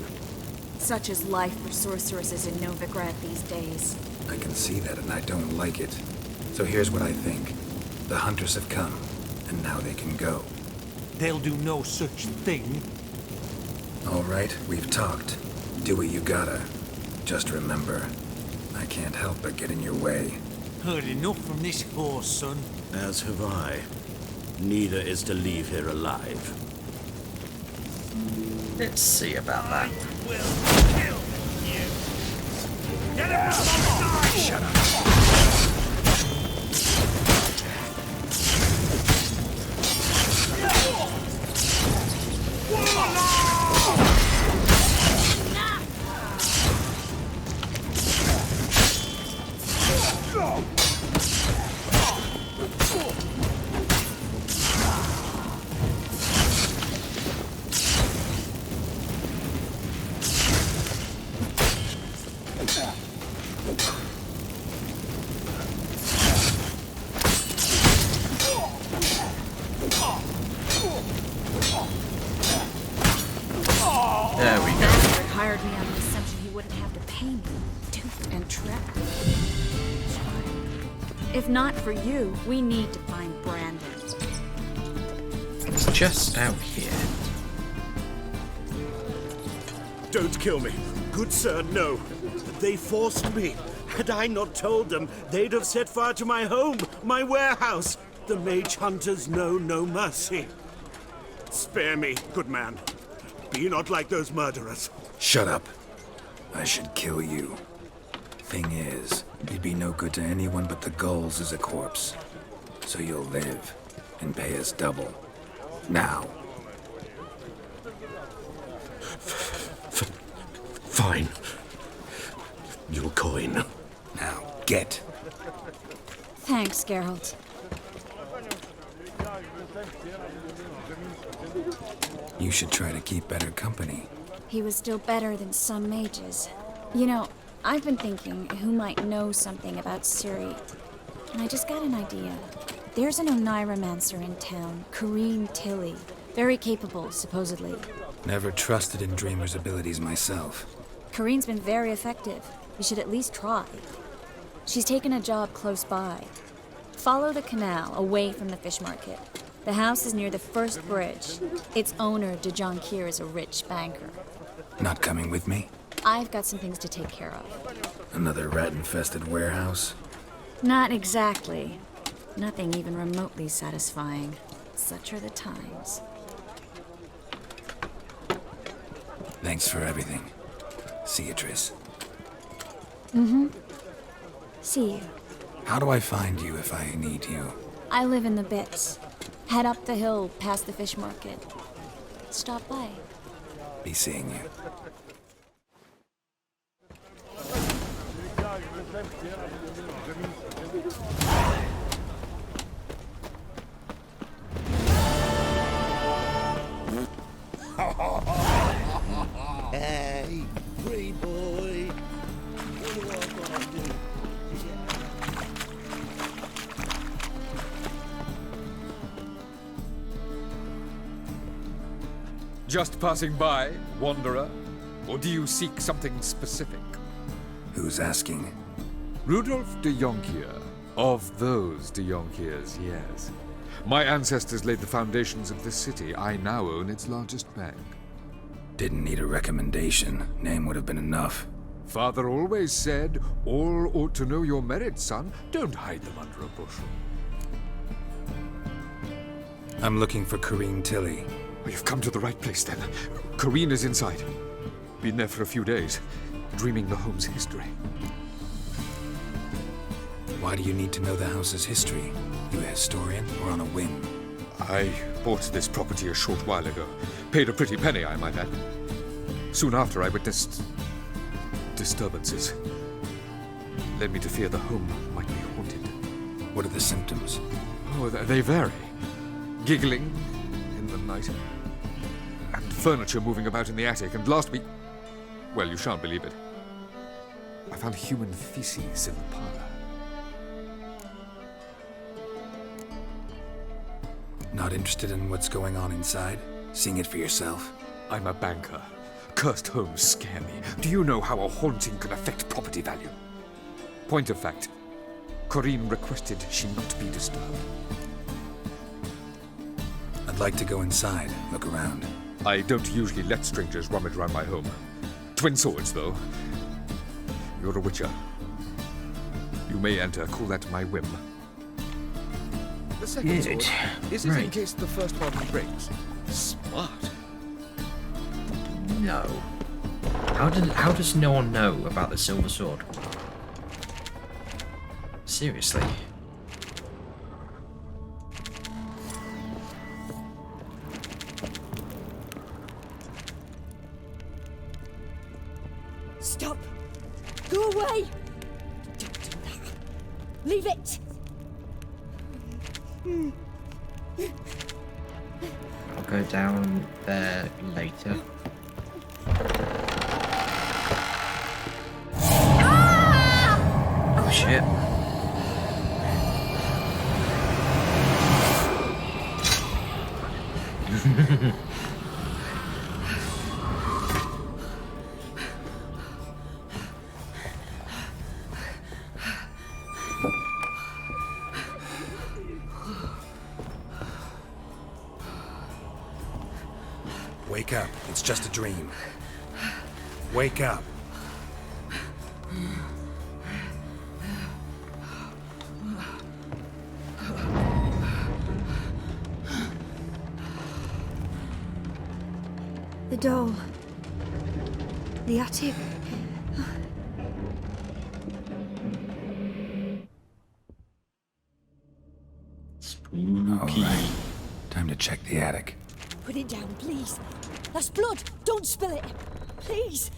Such is life for sorceresses in Novigrad these days. I can see that and I don't like it. So here's what I think. The hunters have come, and now they can go. They'll do no such thing. All right, we've talked. Do what you gotta. Just remember, I can't help but get in your way. Heard enough from this horse, son. As have I. Neither is to leave here alive. Let's see about that. Get him out! Shut up. There we go. Bastard hired me on the assumption he wouldn't have to pay me. Duped and trapped. If not for you, we need to find Brandon. It's just out here. Don't kill me. Good sir, no. They forced me. Had I not told them, they'd have set fire to my home, my warehouse. The mage hunters know no mercy. Spare me, good man. Be not like those murderers. Shut up. I should kill you. Thing is, you'd be no good to anyone but the gulls as a corpse. So you'll live and pay us double. Now. Fine. Your coin. Now, get. Thanks, Geralt. You should try to keep better company. He was still better than some mages. You know, I've been thinking who might know something about Ciri. And I just got an idea. There's an Oneiromancer in town, Corrine Tilly. Very capable, supposedly. Never trusted in Dreamer's abilities myself. Corrine's been very effective. You should at least try. She's taken a job close by. Follow the canal, away from the fish market. The house is near the first bridge. Its owner, de Jonkir, is a rich banker. Not coming with me? I've got some things to take care of. Another rat-infested warehouse? Not exactly. Nothing even remotely satisfying. Such are the times. Thanks for everything. See you, Triss. Mm-hmm. See you. How do I find you if I need you? I live in the Bits. Head up the hill past the fish market. Stop by. Be seeing you. Hey, free boy. What do I gotta do? Just passing by, wanderer? Or do you seek something specific? Who's asking? Rudolf de Jonkir. Of those de Jonkirs, yes. My ancestors laid the foundations of this city. I now own its largest bank. Didn't need a recommendation. Name would have been enough. Father always said, all ought to know your merits, son. Don't hide them under a bushel. I'm looking for Corrine Tilly. Well, you've come to the right place, then. Corrine is inside. Been there for a few days, dreaming the home's history. Why do you need to know the house's history? You a historian or on a whim? I bought this property a short while ago. Paid a pretty penny, I might add. Soon after, I witnessed disturbances. led me to fear the home might be haunted. What are the symptoms? Oh, they vary. Giggling in the night, and furniture moving about in the attic, and last week... Well, you shan't believe it. I found human feces in the parlor. Not interested in what's going on inside? Seeing it for yourself? I'm a banker. Cursed homes scare me. Do you know how a haunting can affect property value? Point of fact, Corinne requested she not be disturbed. I'd like to go inside, look around. I don't usually let strangers rummage around my home. Twin swords, though. You're a witcher. You may enter, call that my whim. The second sword, is it in Right. case the first one breaks? Smart. No. How does no one know about the silver sword? Seriously. Stop! Go away! Don't do that. Leave it! I'll go down there later. Oh shit. Wake up. It's just a dream. Wake up. The doll. The attic. All right. Time to check the attic. Put it down, please. That's blood! Don't spill it! Please!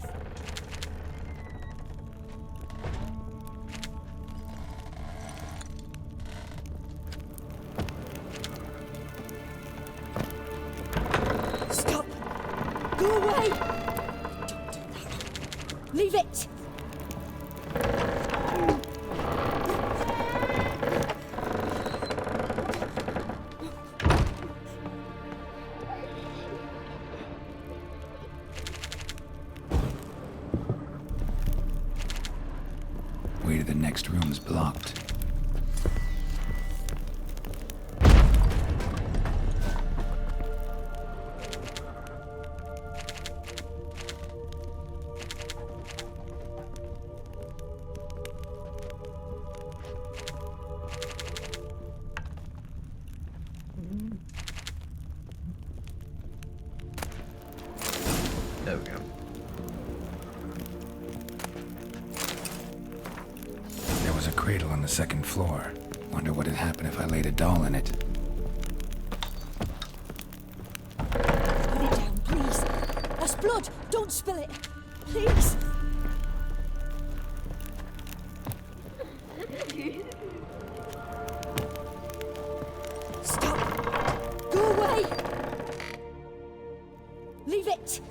Stop! Go away! Don't do that. Leave it! Way to the next room is blocked. There we go. There was a cradle on the second floor. Wonder what had happened if I laid a doll in it. Put it down, please. That's blood! Don't spill it! Please! Stop! Go away! Leave it!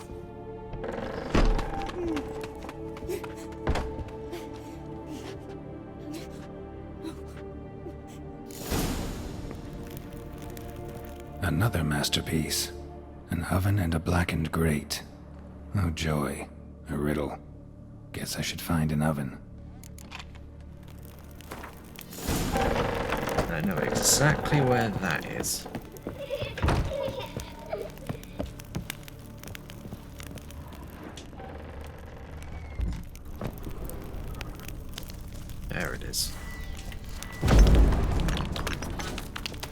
Another masterpiece. An oven and a blackened grate. Oh joy. A riddle. Guess I should find an oven. I know exactly where that is. There it is.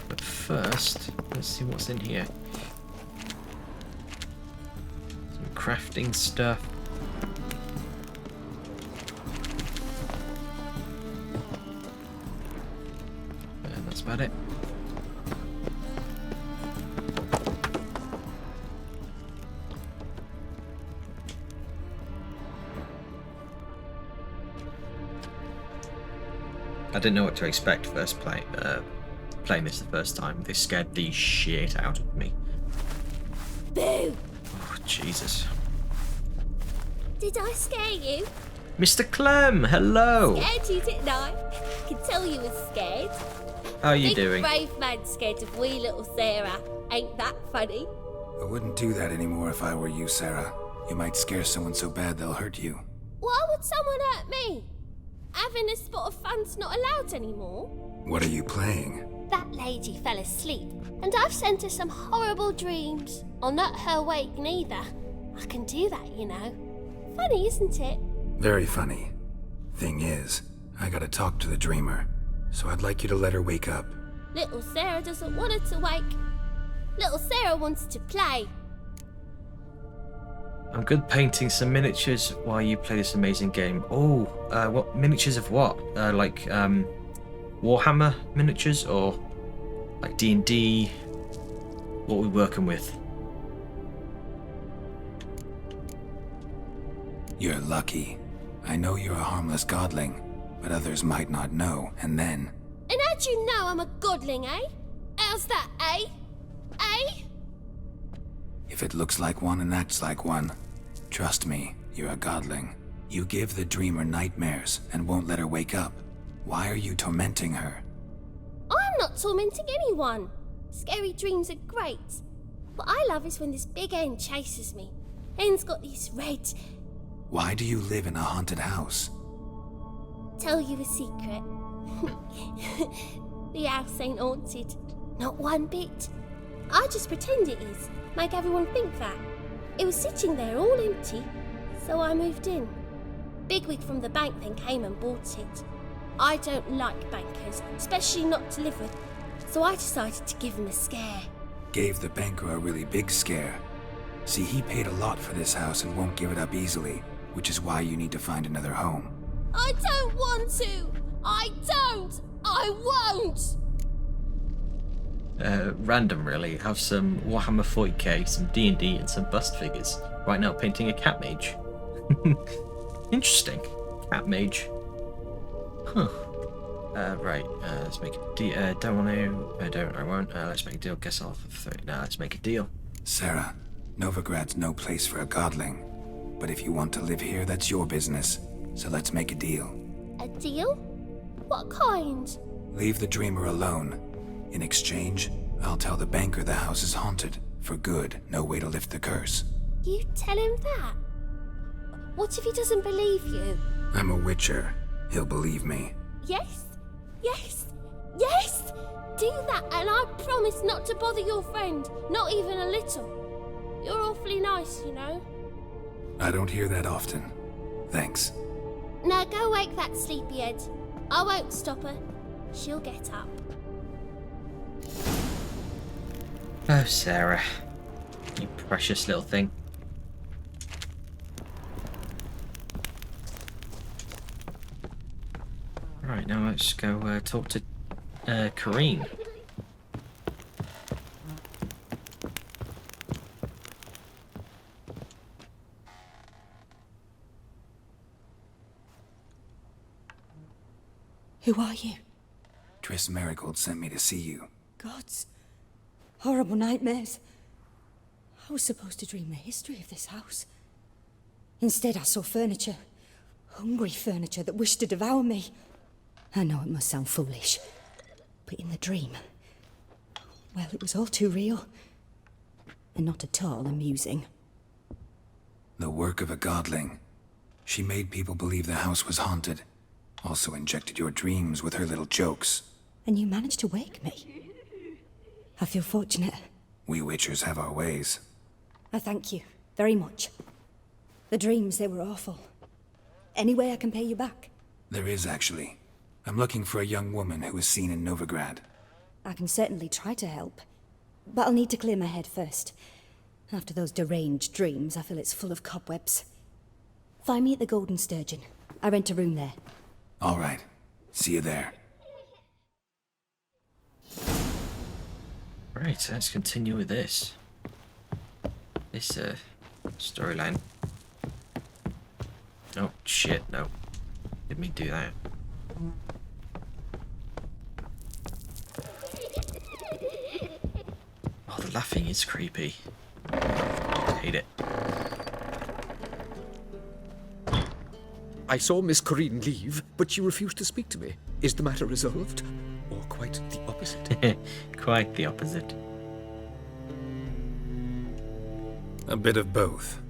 But first, let's see what's in here. Some crafting stuff. And that's about it. I didn't know what to expect playing this the first time. This scared the shit out of me. Boo! Oh, Jesus. Did I scare you? Mr. Clem, hello! Scared you, didn't I? I could tell you was scared. How are you Big doing? brave man scared of wee little Sarah. Ain't that funny? I wouldn't do that anymore if I were you, Sarah. You might scare someone so bad they'll hurt you. Why would someone hurt me? Having a spot of fun's not allowed anymore. What are you playing? That lady fell asleep, and I've sent her some horrible dreams. I'll not her wake neither. I can do that, you know. Funny, isn't it? Very funny. Thing is, I gotta talk to the dreamer, so I'd like you to let her wake up. Little Sarah doesn't want her to wake. Little Sarah wants to play. I'm good painting some miniatures while you play this amazing game. Oh, what miniatures of what? Like Warhammer miniatures or like D&D? What are we working with? You're lucky. I know you're a harmless godling, but others might not know, and then... And how'd you know I'm a godling, eh? How's that, eh? Eh? If it looks like one and acts like one, trust me, you're a godling. You give the dreamer nightmares and won't let her wake up. Why are you tormenting her? I'm not tormenting anyone. Scary dreams are great. What I love is when this big hen chases me. Hen's got these red... Why do you live in a haunted house? Tell you a secret. The house ain't haunted. Not one bit. I just pretend it is. Make everyone think that. It was sitting there all empty, so I moved in. Bigwig from the bank then came and bought it. I don't like bankers, especially not to live with, so I decided to give him a scare. Gave the banker a really big scare. See, he paid a lot for this house and won't give it up easily, which is why you need to find another home. I don't want to! I don't! I won't! Random really. Have some Warhammer 40k, some D&D and some bust figures. Right now painting a cat mage. Interesting. Cat mage. Huh. Right, let's make a deal. Don't want to. I won't. Let's make a deal. Guess I'll... Nah, let's make a deal. Sarah, Novigrad's no place for a godling. But if you want to live here, that's your business. So let's make a deal. A deal? What kind? Leave the dreamer alone. In exchange, I'll tell the banker the house is haunted. For good, no way to lift the curse. You tell him that? What if he doesn't believe you? I'm a witcher. He'll believe me. Yes? Yes? Yes! Do that and I promise not to bother your friend. Not even a little. You're awfully nice, you know. I don't hear that often. Thanks. Now go wake that sleepyhead. I won't stop her. She'll get up. Oh, Sarah. You precious little thing. Right, now let's go talk to Kareen. Who are you? Triss Marigold sent me to see you. Gods. Horrible nightmares. I was supposed to dream the history of this house. Instead, I saw furniture. Hungry furniture that wished to devour me. I know it must sound foolish, but in the dream, well, it was all too real. And not at all amusing. The work of a godling. She made people believe the house was haunted. Also injected your dreams with her little jokes. And you managed to wake me. I feel fortunate. We witchers have our ways. I thank you very much. The dreams, they were awful. Any way I can pay you back? There is, actually. I'm looking for a young woman who was seen in Novigrad. I can certainly try to help. But I'll need to clear my head first. After those deranged dreams, I feel it's full of cobwebs. Find me at the Golden Sturgeon. I rent a room there. All right. See you there. Right, let's continue with this. This storyline. Oh shit, no. Didn't mean to do that. The laughing is creepy. Hate it. I saw Miss Corinne leave, but she refused to speak to me. Is the matter resolved? Or quite the opposite? Quite the opposite. A bit of both.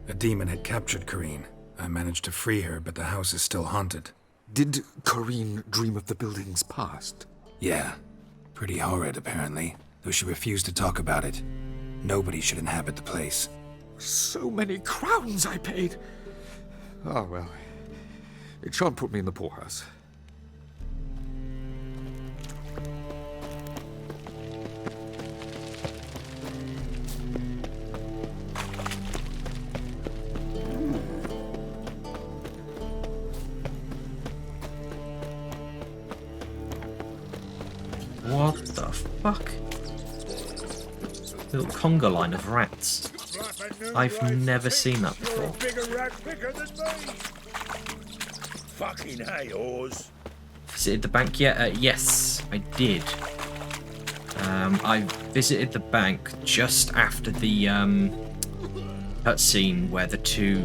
A demon had captured Corinne. I managed to free her, but the house is still haunted. Did Corinne dream of the building's past? Yeah. Pretty horrid, apparently, though she refused to talk about it. Nobody should inhabit the place. So many crowns I paid! Oh, well. It shan't put me in the poorhouse. What the fuck? Little conga line of rats. I've never seen that before. Fucking hey, Oz. Visited the bank yet? Yes, I did. I visited the bank just after the cutscene where the two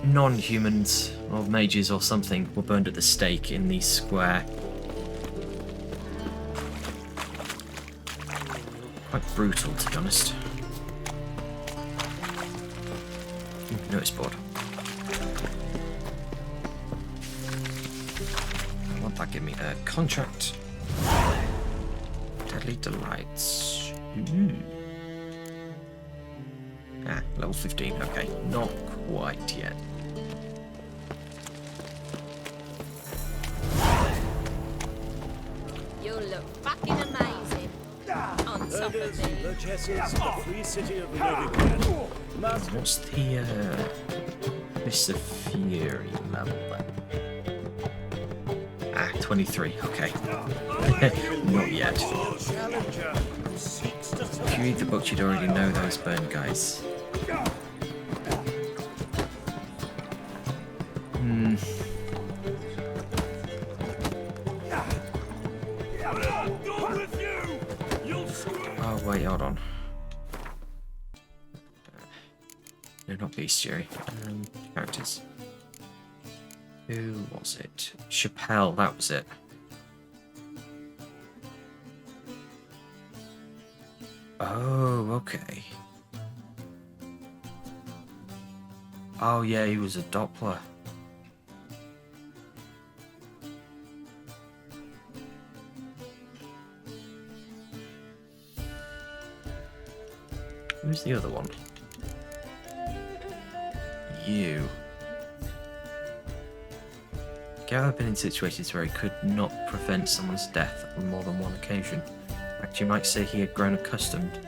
non-humans or mages or something were burned at the stake in the square. Quite brutal, to be honest. Notice board. Won't that give me a contract? Deadly Delights. Ah, level 15. Okay, not quite yet. You look fucking amazing. On top of me. Free city of Novigrad. What's the Mr. Fury level then? Ah, 23. Okay. Not yet. If you read the book, you'd already know those burn guys. Oh wait, hold on. No, not bestiary. Characters. Who was it? Chappelle, that was it. Oh, okay. Oh yeah, he was a Doppler. Who's the other one? You. Gareth had been in situations where he could not prevent someone's death on more than one occasion. In fact, you might say he had grown accustomed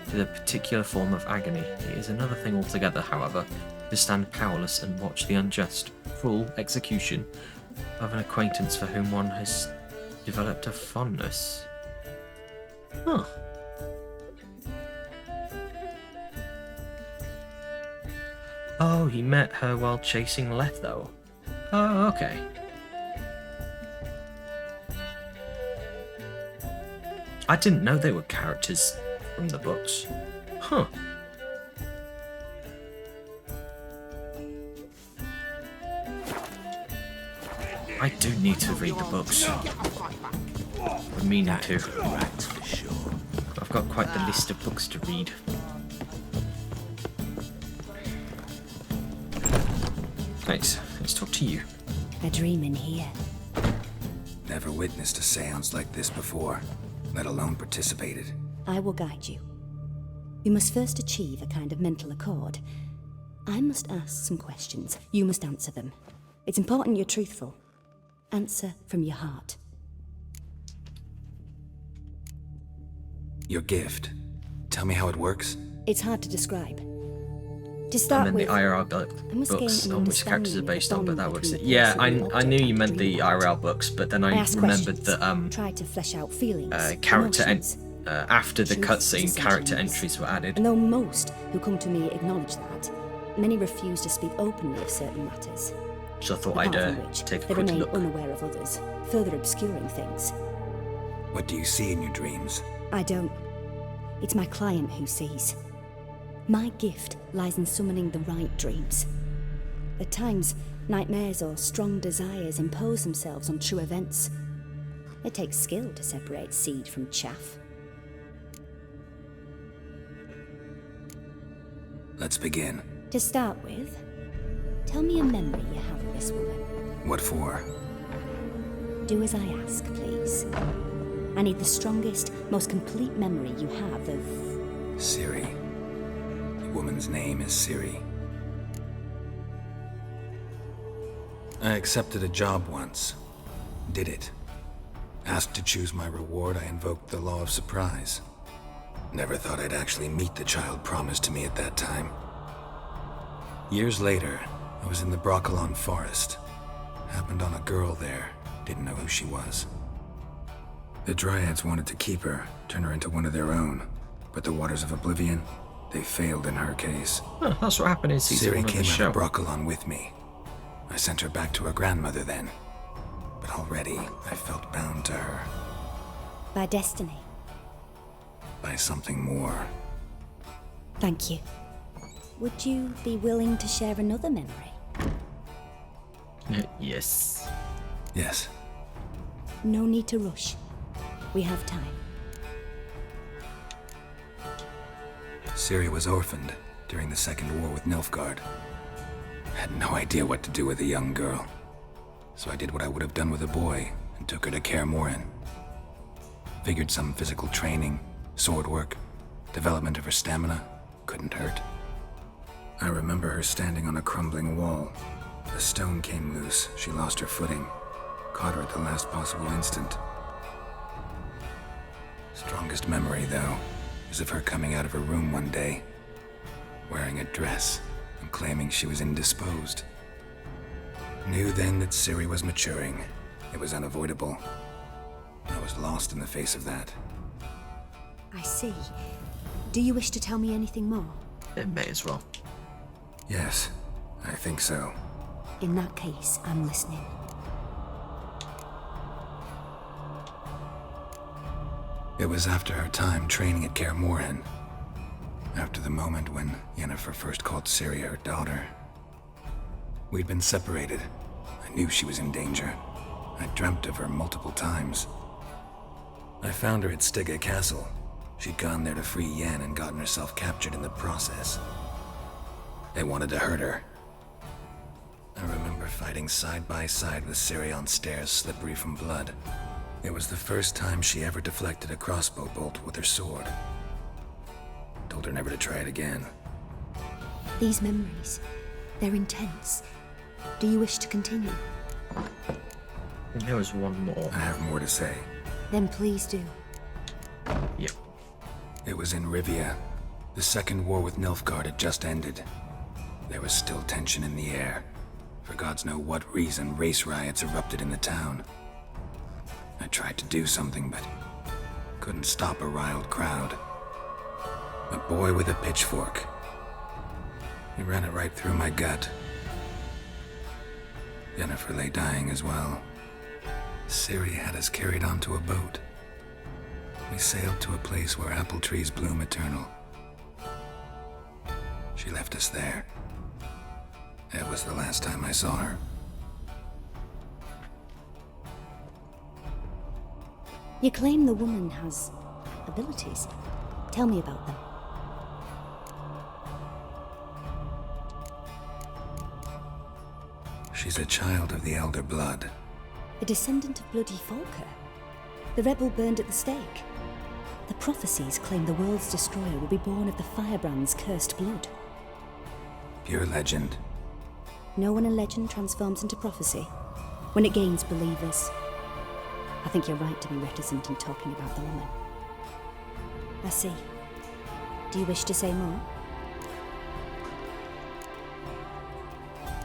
to the particular form of agony. It is another thing altogether, however, to stand powerless and watch the unjust, full execution of an acquaintance for whom one has developed a fondness. Huh. Oh, he met her while chasing Letho. Oh, okay. I didn't know they were characters from the books. Huh. I do need to read the books. I'm meaning to. I've got quite the list of books to read. Thanks. Let's talk to you. A dream in here. Never witnessed a seance like this before, let alone participated. I will guide you. You must first achieve a kind of mental accord. I must ask some questions. You must answer them. It's important you're truthful. Answer from your heart. Your gift. Tell me how it works. It's hard to describe. To start and then with, the IRL books on which characters are based on, but that works. Yeah, I knew you meant the IRL books, but then I remembered that try to flesh out feelings, after the cutscene, character entries were added. And though most who come to me acknowledge that, many refuse to speak openly of certain matters. So I thought I'd take a they quick remain look. unaware of others, further obscuring things. What do you see in your dreams? I don't. It's my client who sees. My gift lies in summoning the right dreams. At times, nightmares or strong desires impose themselves on true events. It takes skill to separate seed from chaff. Let's begin. To start with, tell me a memory you have of this woman. What for? Do as I ask, please. I need the strongest, most complete memory you have of... Ciri. The woman's name is Ciri. I accepted a job once. Did it. Asked to choose my reward, I invoked the law of surprise. Never thought I'd actually meet the child promised to me at that time. Years later, I was in the Broccolon forest. Happened on a girl there. Didn't know who she was. The Dryads wanted to keep her, turn her into one of their own. But the Waters of Oblivion, they failed in her case. Huh, that's what happened in season 1 Ciri of the came show. out of Broccolon with me. I sent her back to her grandmother then. But already, I felt bound to her. By destiny. By something more. Thank you. Would you be willing to share another memory? Yes. Yes. No need to rush. We have time. Ciri was orphaned during the Second War with Nilfgaard. Had no idea what to do with a young girl. So I did what I would have done with a boy and took her to Kaer Morhen. Figured some physical training, sword work, development of her stamina couldn't hurt. I remember her standing on a crumbling wall. A stone came loose, she lost her footing. Caught her at the last possible instant. Strongest memory, though, is of her coming out of her room one day, wearing a dress and claiming she was indisposed. Knew then that Ciri was maturing. It was unavoidable. I was lost in the face of that. I see. Do you wish to tell me anything more? It may as well. Yes, I think so. In that case, I'm listening. It was after her time training at Kaer Morhen. After the moment when Yennefer first called Ciri her daughter. We'd been separated. I knew she was in danger. I dreamt of her multiple times. I found her at Stygga Castle. She'd gone there to free Yen and gotten herself captured in the process. They wanted to hurt her. I remember fighting side by side with Ciri on stairs slippery from blood. It was the first time she ever deflected a crossbow bolt with her sword. Told her never to try it again. These memories, they're intense. Do you wish to continue? There was one more. I have more to say. Then please do. Yep. It was in Rivia. The Second War with Nilfgaard had just ended. There was still tension in the air. For gods know what reason, race riots erupted in the town. I tried to do something, but couldn't stop a riled crowd. A boy with a pitchfork. He ran it right through my gut. Yennefer lay dying as well. Ciri had us carried onto a boat. We sailed to a place where apple trees bloom eternal. She left us there. That was the last time I saw her. You claim the woman has abilities. Tell me about them. She's a child of the Elder Blood. A descendant of bloody Volker. The rebel burned at the stake. The prophecies claim the world's destroyer will be born of the firebrand's cursed blood. Pure legend. Know when a legend transforms into prophecy? When it gains believers. I think you're right to be reticent in talking about the woman. I see. Do you wish to say more?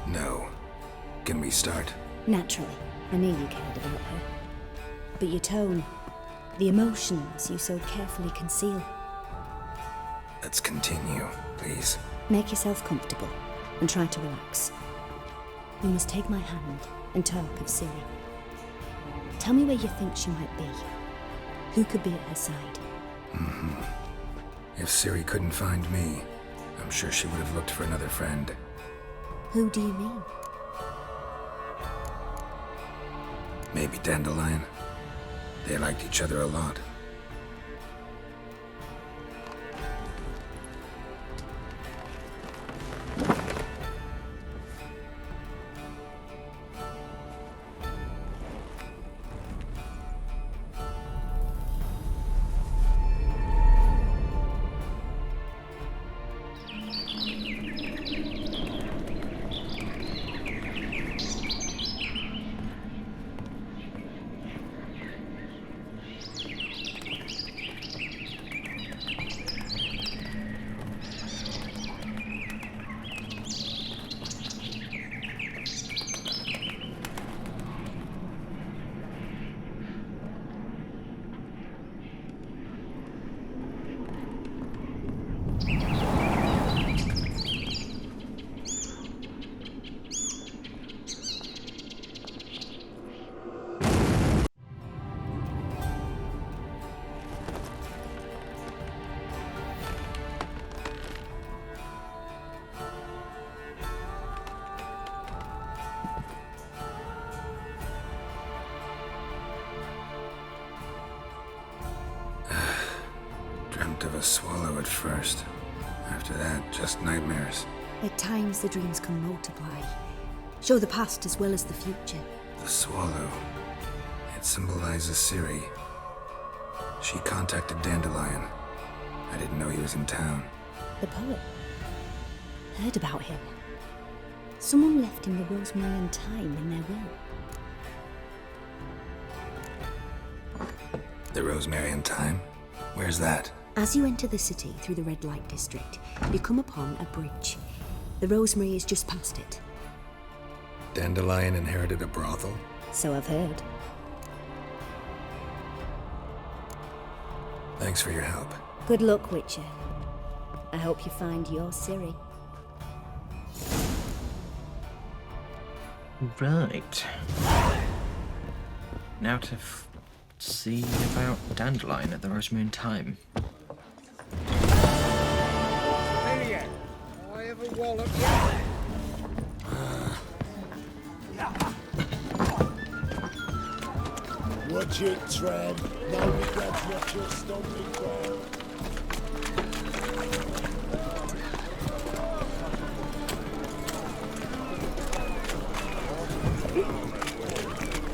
No. Can we start? Naturally. I knew you cared about her. But your tone, the emotions you so carefully conceal. Let's continue, please. Make yourself comfortable and try to relax. You must take my hand and talk of Ciri. Tell me where you think she might be. Who could be at her side? If Ciri couldn't find me, I'm sure she would have looked for another friend. Who do you mean? Maybe Dandelion. They liked each other a lot. Dreamt of a swallow at first. After that, just nightmares. At times, the dreams can multiply, show the past as well as the future. The swallow. It symbolizes Ciri. She contacted Dandelion. I didn't know he was in town. The poet. Heard about him. Someone left him the rosemary and thyme in their will. The rosemary and thyme? Where's that? As you enter the city through the red light district, you come upon a bridge. The rosemary is just past it. Dandelion inherited a brothel? So I've heard. Thanks for your help. Good luck, Witcher. I hope you find your Ciri. Right. Now to see about Dandelion at the Rosemary and Thyme. Here, I have a wallop Watch it, Tram. Novigrad's not your stomping ground.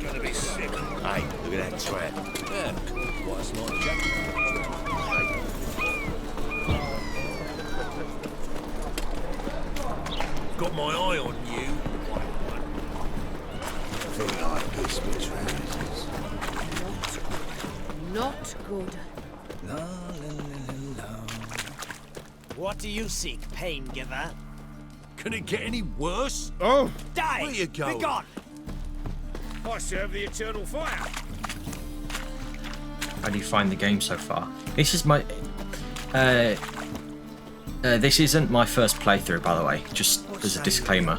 Gonna be sick. Hey, look at that trap. Yeah, quite a smart chap. Got my eye on you. Feel like this, my trousers. Not good. La la la la la. What do you seek, pain giver? Can it get any worse? Oh! Die! Where you going? Be gone! I serve the eternal fire. How do you find the game so far? This is my... this isn't my first playthrough, by the way, just as a disclaimer.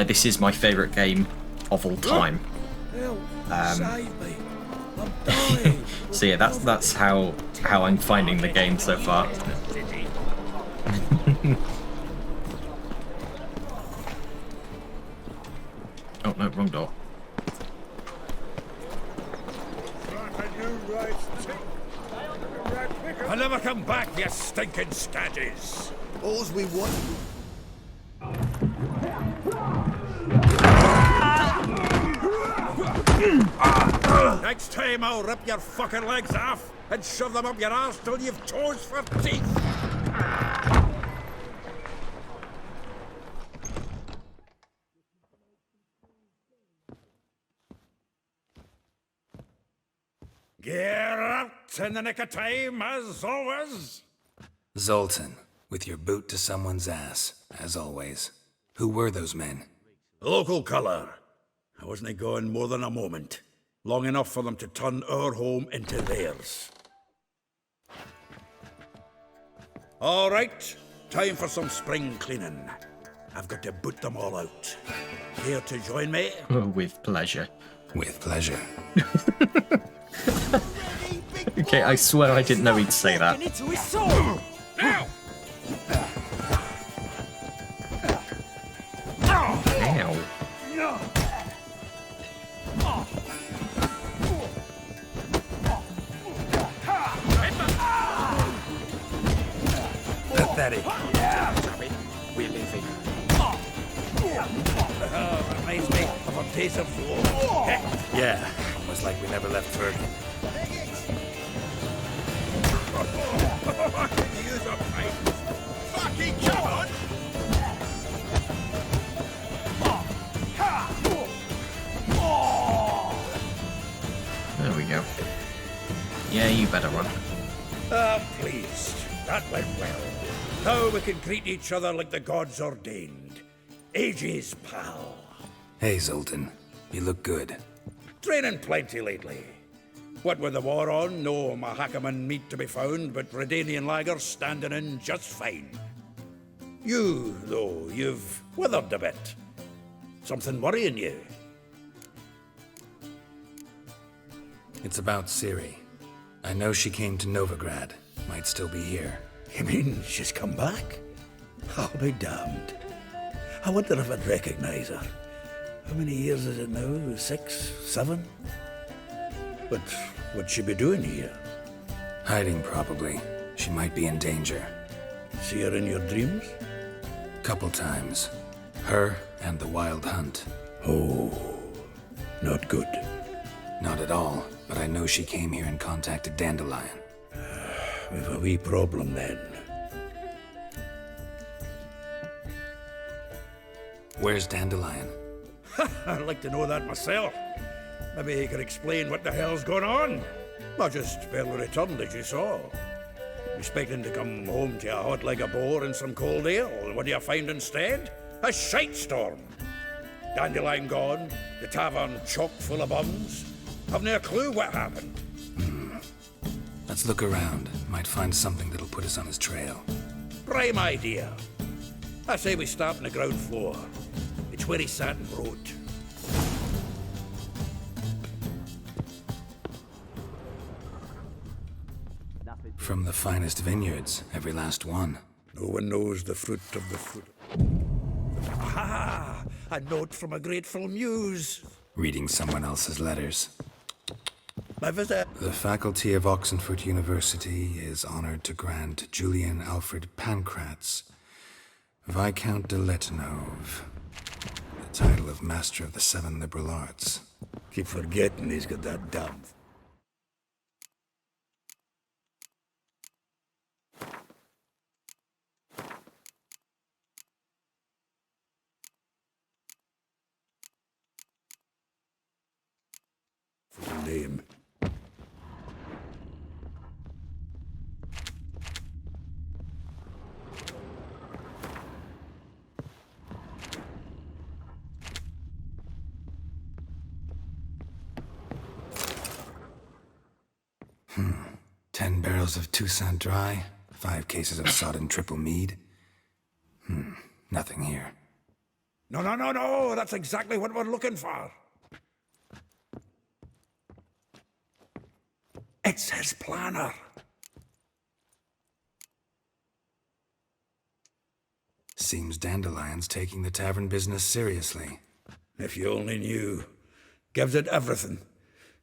This is my favourite game of all time. Save me. I'm dying. So yeah, that's how I'm finding the game so far. Oh no, wrong door. I'll never come back, you stinking scaddies. All's we want. Next time I'll rip your fucking legs off and shove them up your arse till you've toes for teeth. Get out in the nick of time, as always. Zoltan, with your boot to someone's ass, as always. Who were those men? Local colour. I wasn't going more than a moment. Long enough for them to turn our home into theirs. All right, time for some spring cleaning. I've got to boot them all out. Here to join me? Oh, with pleasure. With pleasure. Ready, big Okay, I swear I didn't know he'd say that. Into his sword! Now! Ow. Pathetic. We're leaving. Reminds me of a taste of war. Yeah, almost like we never left Fergie. Use a fight. Fucking come on! There we go. Yeah, you better run. I'm pleased. That went well. Now we can greet each other like the gods ordained. Ages, pal. Hey, Zoltan. You look good. Training plenty lately. What with the war on, no Mahakaman meat to be found, but Redanian lagers standing in just fine. You, though, you've withered a bit. Something worrying you? It's about Ciri. I know she came to Novigrad. Might still be here. You mean she's come back? I'll be damned. I wonder if I'd recognize her. How many years is it now? 6, 7? But what'd she be doing here? Hiding, probably. She might be in danger. See her in your dreams? Couple times. Her and the Wild Hunt. Oh, not good. Not at all, but I know she came here and contacted Dandelion. We've a wee problem then. Where's Dandelion? I'd like to know that myself. Maybe he could explain what the hell's going on. I just barely returned, as you saw. Expecting to come home to a hot like a boar and some cold ale. What do you find instead? A shite storm. Dandelion gone, the tavern chock full of bums. I've no clue what happened. Let's look around. Might find something that'll put us on his trail. Prime idea. I say we start on the ground floor. It's where he sat and wrote. From the finest vineyards, every last one. No one knows the fruit of the fruit. Ah, a note from a grateful muse. Reading someone else's letters. My visit. The faculty of Oxenford University is honored to grant Julian Alfred Pancratz, Viscount de Letonov, the title of Master of the Seven Liberal Arts. Keep forgetting he's got that damn. Name. 10 barrels of Toussaint Dry, 5 cases of sodden triple mead. Nothing here. No, that's exactly what we're looking for. It's his planner. Seems Dandelion's taking the tavern business seriously. If you only knew. Gives it everything.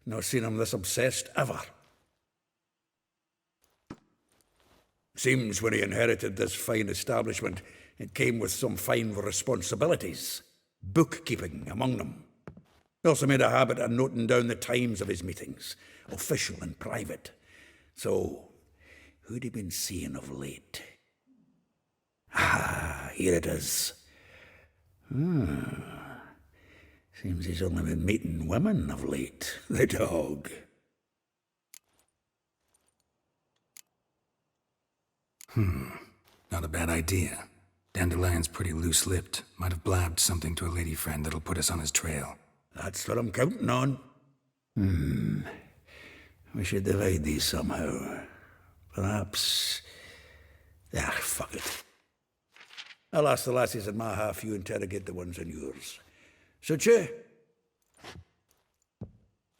No seen him this obsessed ever. Seems when he inherited this fine establishment, it came with some fine responsibilities. Bookkeeping among them. He also made a habit of noting down the times of his meetings, official and private. So, who'd he been seeing of late? Ah, here it is. Seems he's only been meeting women of late, the dog. Not a bad idea. Dandelion's pretty loose-lipped. Might have blabbed something to a lady friend that'll put us on his trail. That's what I'm counting on. We should divide these somehow. Perhaps... fuck it. I'll ask the lassies in my half, you interrogate the ones in yours. Suit you?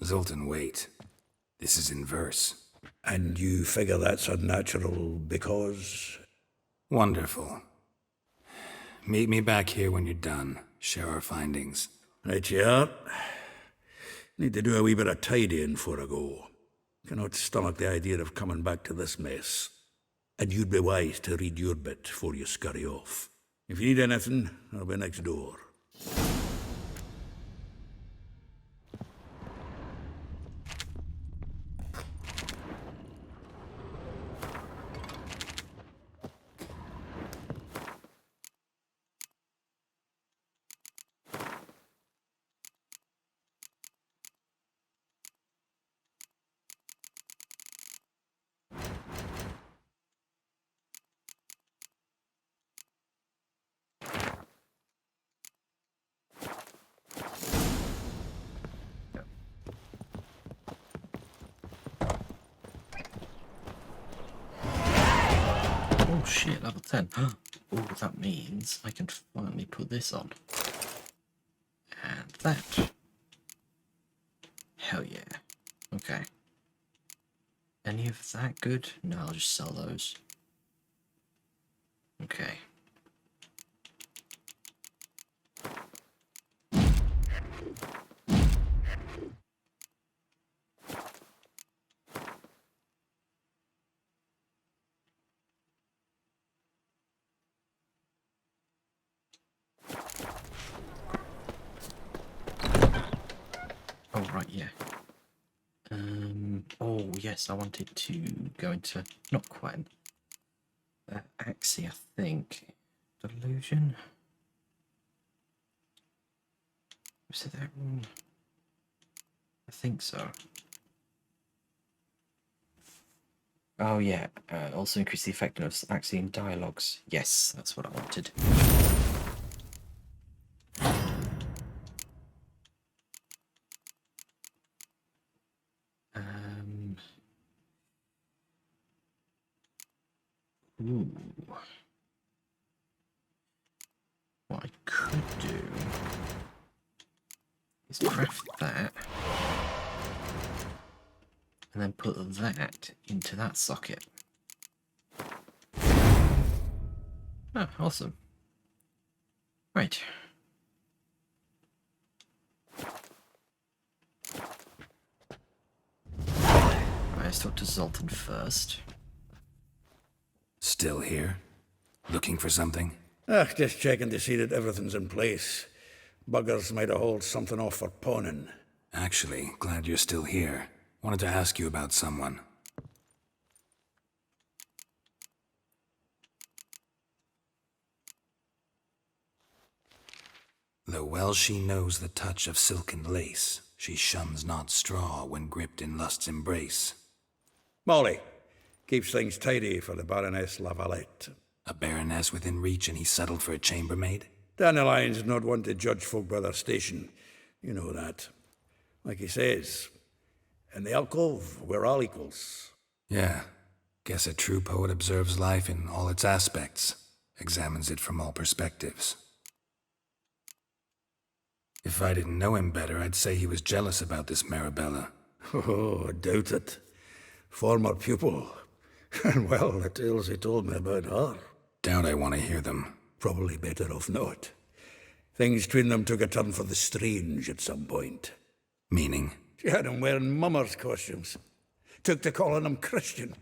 Zoltan, wait. This is in verse. And you figure that's unnatural because... Wonderful. Meet me back here when you're done. Share our findings. Right you are. Need to do a wee bit of tidying before I go. Cannot stomach the idea of coming back to this mess. And you'd be wise to read your bit before you scurry off. If you need anything, I'll be next door. Oh shit, level 10. Oh, that means I can finally put this on. And that. Hell yeah. Okay. Any of that good? No, I'll just sell those. Okay. Oh, right, yeah. Oh, yes, I wanted to go into, not quite, Axie, I think. Delusion? Was it that one? I think so. Oh, yeah, also increase the effectiveness of Axie in dialogues. Yes, that's what I wanted. Ooh. What I could do is craft that and then put that into that socket. Oh, awesome. Right. Let's talk to Zoltan first. Still here? Looking for something? Just checking to see that everything's in place. Buggers might have hauled something off for pawning. Actually, glad you're still here. Wanted to ask you about someone. Though well she knows the touch of silken lace, she shuns not straw when gripped in lust's embrace. Molly, keeps things tidy for the Baroness Lavalette. A baroness within reach and he settled for a chambermaid? Dandelion's not one to judge folk by their station. You know that. Like he says, in the alcove, we're all equals. Yeah. Guess a true poet observes life in all its aspects, examines it from all perspectives. If I didn't know him better, I'd say he was jealous about this Marabella. Oh, I doubt it. Former pupil. And well, the tales he told me about her. Doubt I want to hear them. Probably better off not. Things between them took a turn for the strange at some point. Meaning? She had him wearing mummers' costumes. Took to calling him Christian,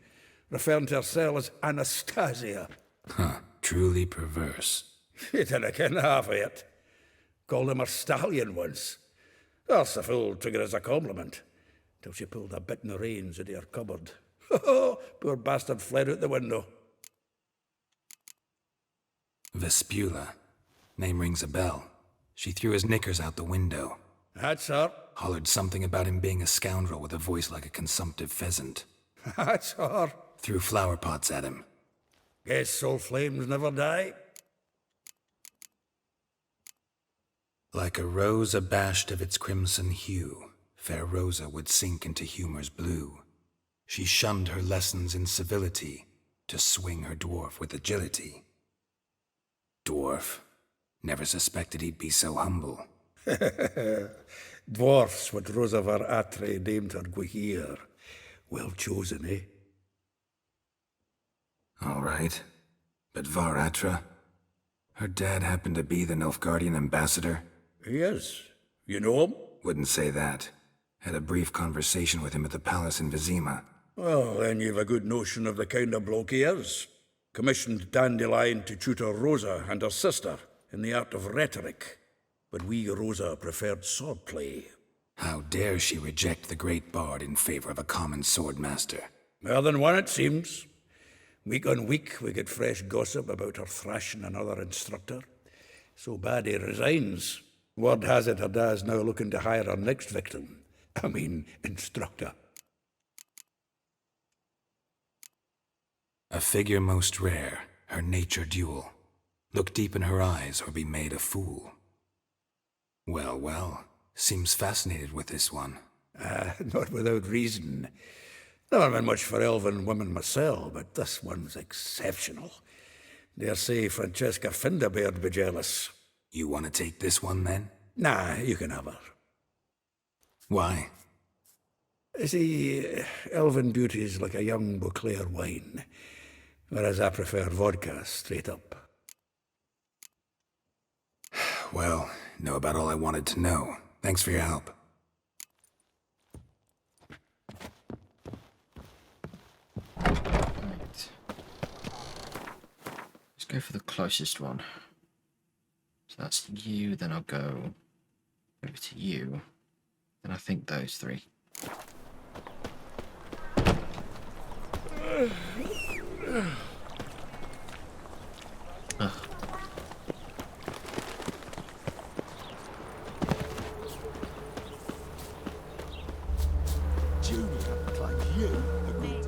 referring to herself as Anastasia. Huh, truly perverse. You didn't ken half of it. Called him a stallion once. That's the fool took it as a compliment, till she pulled a bit in the reins into her cupboard. Poor bastard fled out the window. Vespula. Name rings a bell. She threw his knickers out the window. That's her. Hollered something about him being a scoundrel with a voice like a consumptive pheasant. That's her. Threw flower pots at him. Guess soul flames never die. Like a rose abashed of its crimson hue, fair Rosa would sink into humor's blue. She shunned her lessons in civility, to swing her dwarf with agility. Dwarf. Never suspected he'd be so humble. Dwarfs what Rosa var Atre named her Guihir. Well chosen, eh? All right. But Varatra? Her dad happened to be the Nilfgaardian ambassador? Yes. You know him? Wouldn't say that. Had a brief conversation with him at the palace in Vizima. Well, then you've a good notion of the kind of bloke he is. Commissioned Dandelion to tutor Rosa and her sister in the art of rhetoric. But we Rosa preferred swordplay. How dare she reject the great bard in favor of a common swordmaster? More than one, it seems. Week on week, we get fresh gossip about her thrashing another instructor. So bad he resigns. Word has it her dad's now looking to hire her next victim. I mean, instructor. A figure most rare, her nature dual. Look deep in her eyes or be made a fool. Well, well, seems fascinated with this one. Not without reason. Never been much for elven women myself, but this one's exceptional. Dare say Francesca Finderbeard be jealous. You want to take this one, then? Nah, you can have her. Why? See, elven beauty's like a young Beauclair wine, whereas I prefer vodka straight up. Well, know about all I wanted to know. Thanks for your help. Right. Let's go for the closest one. So that's you, then I'll go over to you. Then I think those three. Ugh. Junior claims you agreed.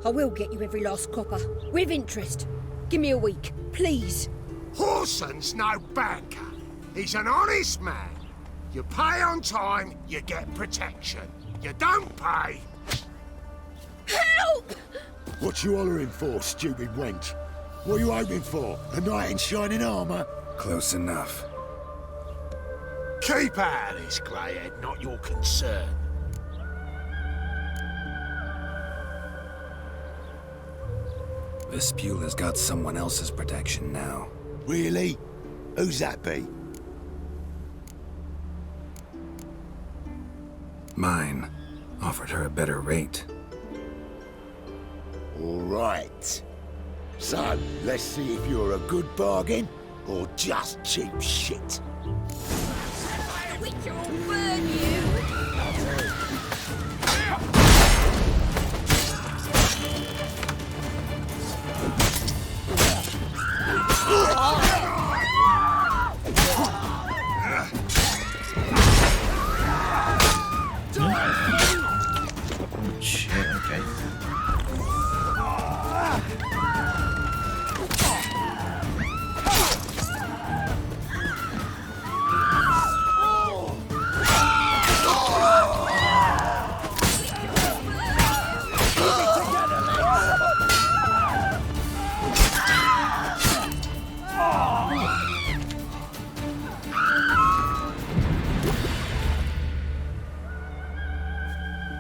I will get you every last copper, with interest. Give me a week, please. Horson's no banker. He's an honest man. You pay on time, you get protection. You don't pay... Help! What you hollering for, stupid wench? What are you hoping for? A knight in shining armour? Close enough. Keep out of this, Greyhead, not your concern. Vespula's got someone else's protection now. Really? Who's that be? Mine. Offered her a better rate. All right. So, let's see if you're a good bargain or just cheap shit. Which will burn you! Shit, okay.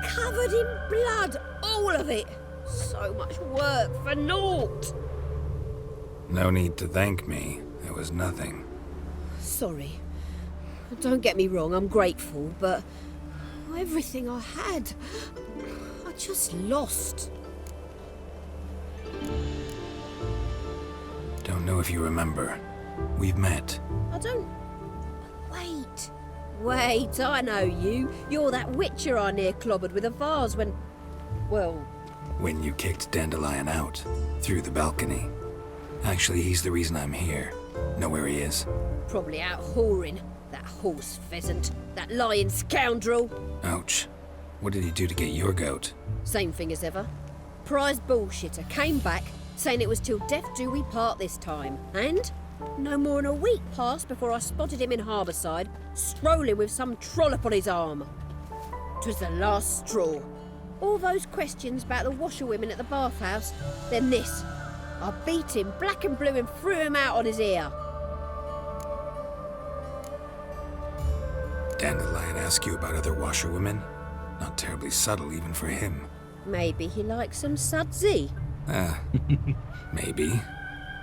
Covered in blood, all of it. So much work for naught. No need to thank me. It was nothing. Sorry. Don't get me wrong, I'm grateful, but everything I had, I just lost. Don't know if you remember. We've met. I don't... Wait, I know you. You're that witcher I near clobbered with a vase when... Well... When you kicked Dandelion out. Through the balcony. Actually, he's the reason I'm here. Know where he is? Probably out whoring. That horse pheasant. That lying scoundrel. Ouch. What did he do to get your goat? Same thing as ever. Prize bullshitter came back, saying it was till death do we part this time. And... no more than a week passed before I spotted him in Harbourside, strolling with some trollop on his arm. 'Twas the last straw. All those questions about the washerwomen at the bathhouse, then this. I beat him black and blue and threw him out on his ear. Dandelion ask you about other washerwomen? Not terribly subtle even for him. Maybe he likes some sudsy. Maybe.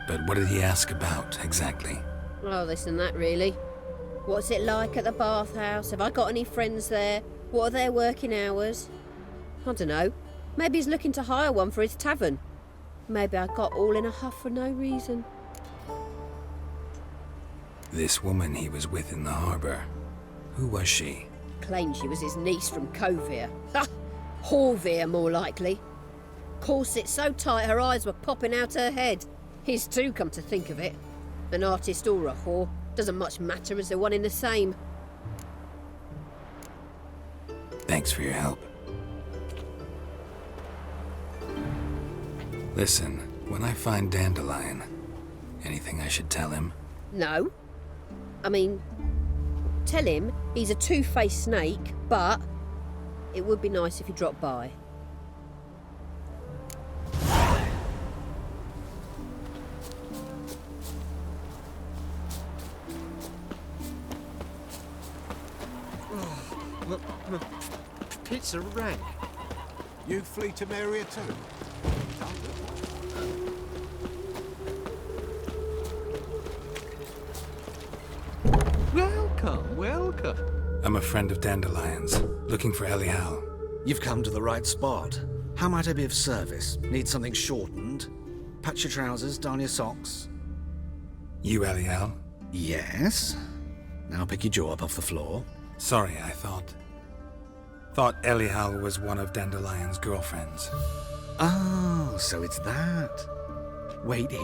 But what did he ask about, exactly? Oh, this and that, really. What's it like at the bathhouse? Have I got any friends there? What are their working hours? I don't know. Maybe he's looking to hire one for his tavern. Maybe I got all in a huff for no reason. This woman he was with in the harbour. Who was she? Claimed she was his niece from Kovir. Ha! Horvir, more likely. Corset so tight her eyes were popping out her head. His too, come to think of it. An artist or a whore. Doesn't much matter as they're one in the same. Thanks for your help. Listen, when I find Dandelion, anything I should tell him? No. I mean, tell him he's a two-faced snake, but it would be nice if he dropped by. Pizza rank. You flee to Maria too? Welcome, welcome. I'm a friend of Dandelion's, looking for Elial. You've come to the right spot. How might I be of service? Need something shortened? Patch your trousers, darn your socks. You Elial? Yes. Now pick your jaw up off the floor. Sorry, I thought Elial was one of Dandelion's girlfriends. Oh, so it's that. Wait here.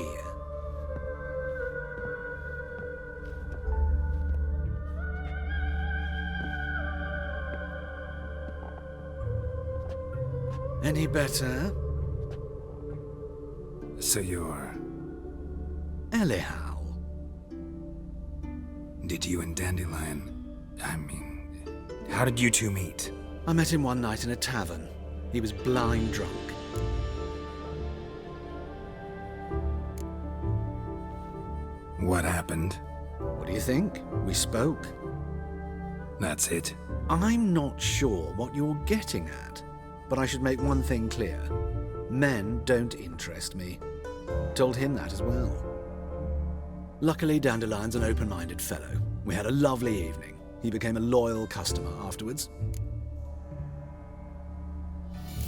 Any better? So you're... Elial. Did you and Dandelion... how did you two meet? I met him one night in a tavern. He was blind drunk. What happened? What do you think? We spoke. That's it? I'm not sure what you're getting at, but I should make one thing clear. Men don't interest me. Told him that as well. Luckily, Dandelion's an open-minded fellow. We had a lovely evening. He became a loyal customer afterwards.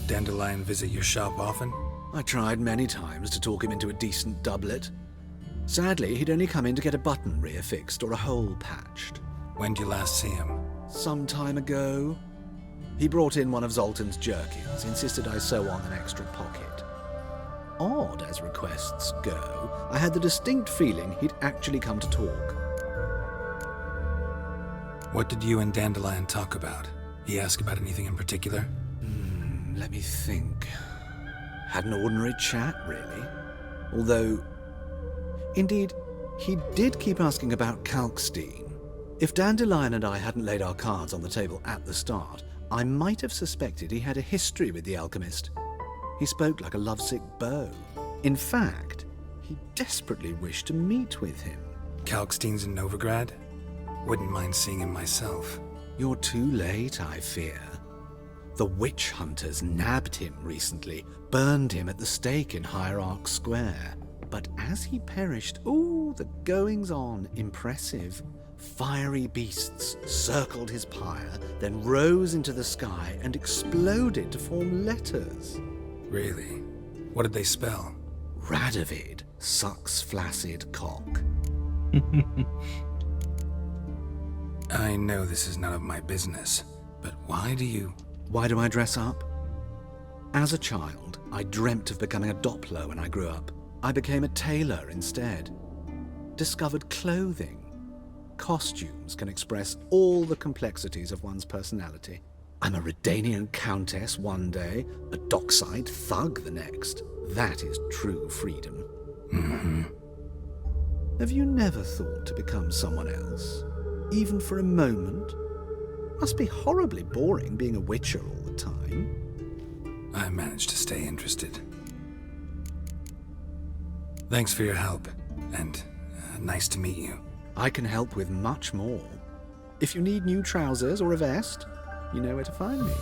Dandelion visit your shop often? I tried many times to talk him into a decent doublet. Sadly, he'd only come in to get a button reaffixed or a hole patched. When did you last see him? Some time ago. He brought in one of Zoltan's jerkins, insisted I sew on an extra pocket. Odd as requests go, I had the distinct feeling he'd actually come to talk. What did you and Dandelion talk about? He asked about anything in particular? Let me think. Had an ordinary chat, really. Although, indeed, he did keep asking about Kalkstein. If Dandelion and I hadn't laid our cards on the table at the start, I might have suspected he had a history with the alchemist. He spoke like a lovesick beau. In fact, he desperately wished to meet with him. Kalkstein's in Novigrad? Wouldn't mind seeing him myself. You're too late, I fear. The witch hunters nabbed him recently, burned him at the stake in Hierarch Square. But as he perished, the goings-on, impressive. Fiery beasts circled his pyre, then rose into the sky and exploded to form letters. Really? What did they spell? Radovid sucks flaccid cock. I know this is none of my business, but why do I dress up? As a child, I dreamt of becoming a Doppler when I grew up. I became a tailor instead. Discovered clothing. Costumes can express all the complexities of one's personality. I'm a Redanian countess one day, a dockside thug the next. That is true freedom. Mm-hmm. Have you never thought to become someone else? Even for a moment? Must be horribly boring being a witcher all the time. I managed to stay interested. Thanks for your help, and nice to meet you. I can help with much more. If you need new trousers or a vest, you know where to find me.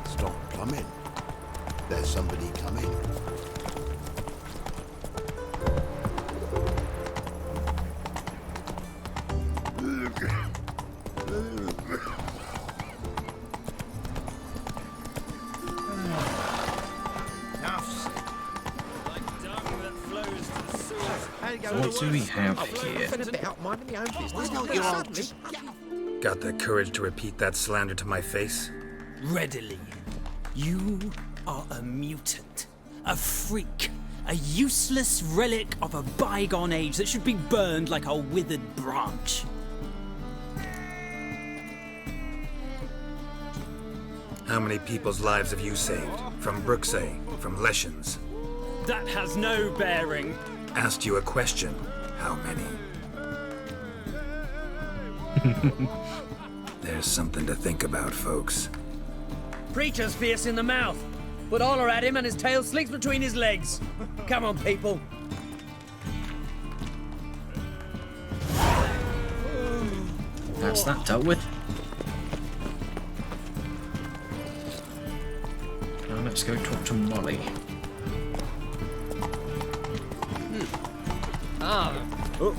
Stop plumbing. There's somebody coming. What do we have here? Got the courage to repeat that slander to my face? Readily. You are a mutant, a freak, a useless relic of a bygone age that should be burned like a withered branch. How many people's lives have you saved? From Brooksay, from Leshens? That has no bearing. Asked you a question. How many? There's something to think about, folks. Preacher's fierce in the mouth, but holler at him and his tail slinks between his legs. Come on, people. That's that dealt with. Now let's go talk to Molly. Oh.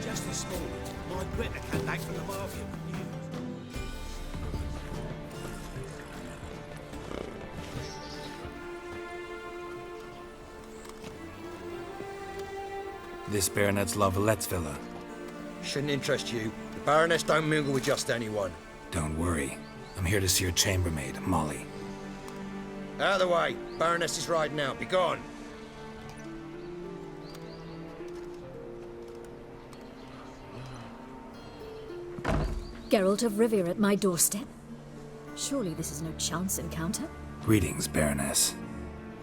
Just this morning, my Gwent came back from the market with news. This Baronet's La Vallette's villa. Shouldn't interest you. The Baroness don't mingle with just anyone. Don't worry. I'm here to see your chambermaid, Molly. Out of the way. Baroness is riding out. Be gone. Geralt of Rivia at my doorstep? Surely this is no chance encounter? Greetings, Baroness.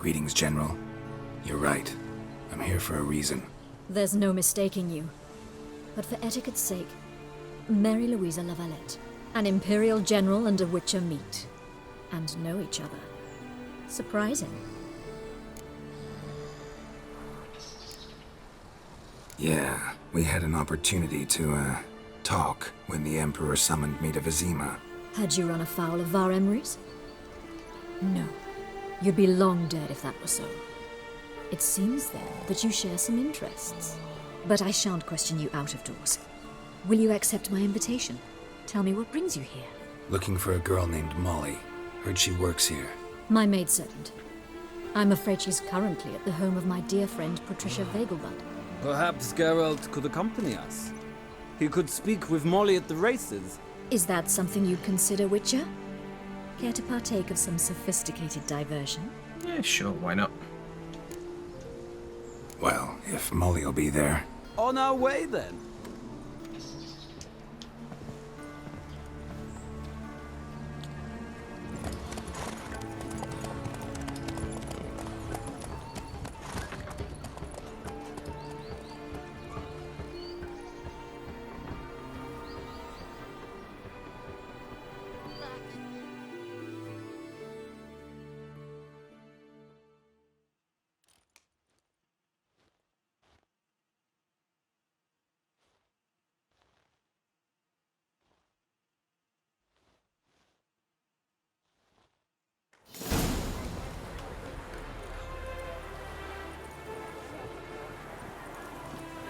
Greetings, General. You're right. I'm here for a reason. There's no mistaking you. But for etiquette's sake, Mary Louisa La Valette, an Imperial General and a Witcher meet, and know each other. Surprising. Yeah, we had an opportunity to, talk when the Emperor summoned me to Vizima. Had you run afoul of Var Emrys? No. You'd be long dead if that were so. It seems, then, that you share some interests. But I shan't question you out of doors. Will you accept my invitation? Tell me what brings you here. Looking for a girl named Molly. Heard she works here. My maidservant. I'm afraid she's currently at the home of my dear friend Patricia Vegelbud. Perhaps Geralt could accompany us. He could speak with Molly at the races. Is that something you'd consider, Witcher? Care to partake of some sophisticated diversion? Yeah, sure, why not? Well, if Molly'll be there. On our way, then.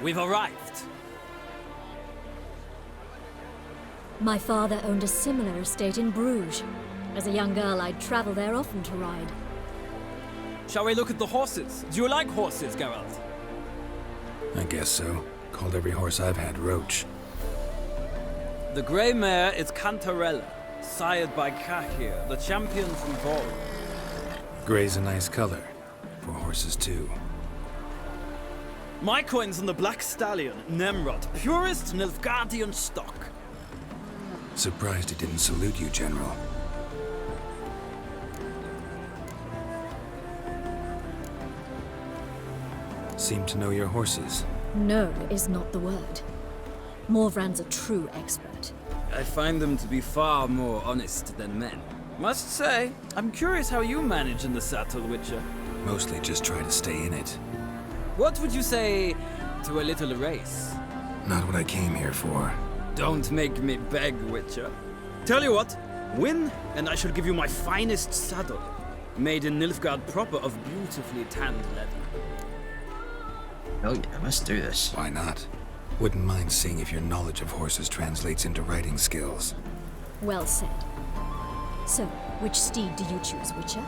We've arrived. My father owned a similar estate in Bruges. As a young girl, I'd travel there often to ride. Shall we look at the horses? Do you like horses, Geralt? I guess so. Called every horse I've had Roach. The grey mare is Cantarella, sired by Kahir, the champion from Vol. Grey's a nice color. For horses, too. My coin's on the black stallion, Nemrod, purest Nilfgaardian stock. Surprised he didn't salute you, General. Seem to know your horses. No is not the word. Morvran's a true expert. I find them to be far more honest than men. Must say, I'm curious how you manage in the saddle, Witcher. Mostly just try to stay in it. What would you say to a little race? Not what I came here for. Don't make me beg, Witcher. Tell you what, win, and I shall give you my finest saddle. Made in Nilfgaard proper of beautifully tanned leather. Oh yeah, let's do this. Why not? Wouldn't mind seeing if your knowledge of horses translates into riding skills. Well said. So, which steed do you choose, Witcher?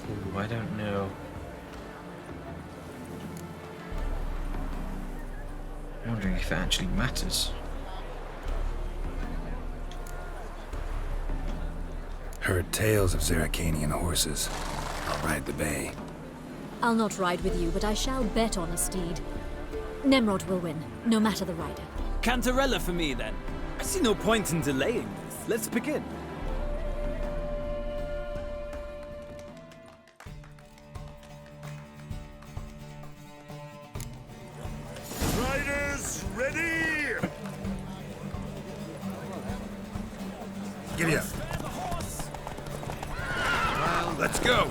Ooh, I don't know. I'm wondering if it actually matters. Heard tales of Zeracanian horses. I'll ride the bay. I'll not ride with you, but I shall bet on a steed. Nemrod will win, no matter the rider. Cantarella for me, then. I see no point in delaying this. Let's begin. Riders, ready! Giddy up. Let's go!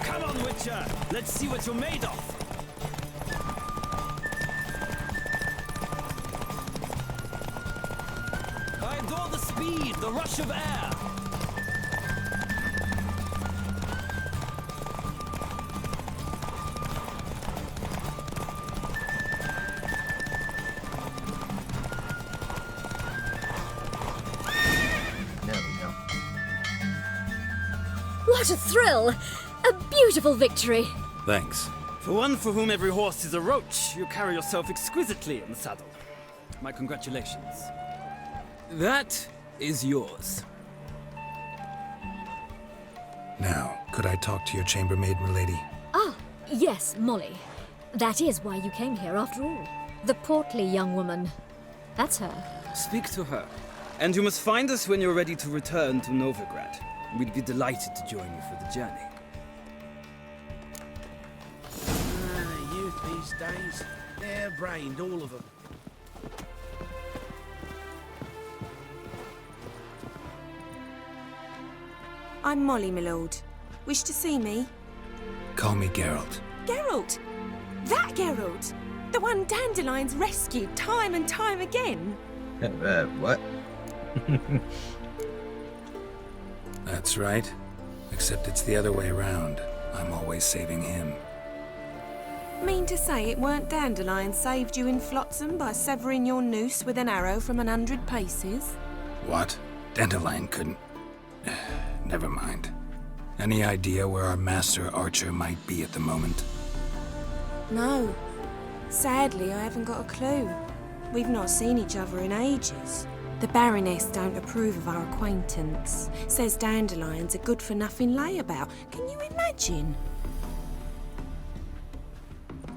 Come on, Witcher! Let's see what you're made of! I adore the speed, the rush of air! There we go. What a thrill! A beautiful victory! Thanks. For one for whom every horse is a roach, you carry yourself exquisitely in the saddle. My congratulations. That is yours. Now, could I talk to your chambermaid, milady? Ah, yes, Molly. That is why you came here after all. The portly young woman. That's her. Speak to her. And you must find us when you're ready to return to Novigrad. We'd be delighted to join you for the journey. Youth these days, they're brained, all of them. I'm Molly, my lord. Wish to see me? Call me Geralt. Geralt! That Geralt! The one Dandelion's rescued time and time again! What? That's right. Except it's the other way around. I'm always saving him. Mean to say it weren't Dandelion saved you in Flotsam by severing your noose with an arrow from 100 paces? What? Dandelion couldn't... Never mind. Any idea where our master archer might be at the moment? No. Sadly, I haven't got a clue. We've not seen each other in ages. The Baroness don't approve of our acquaintance. Says Dandelion's a good-for-nothing layabout. Can you imagine?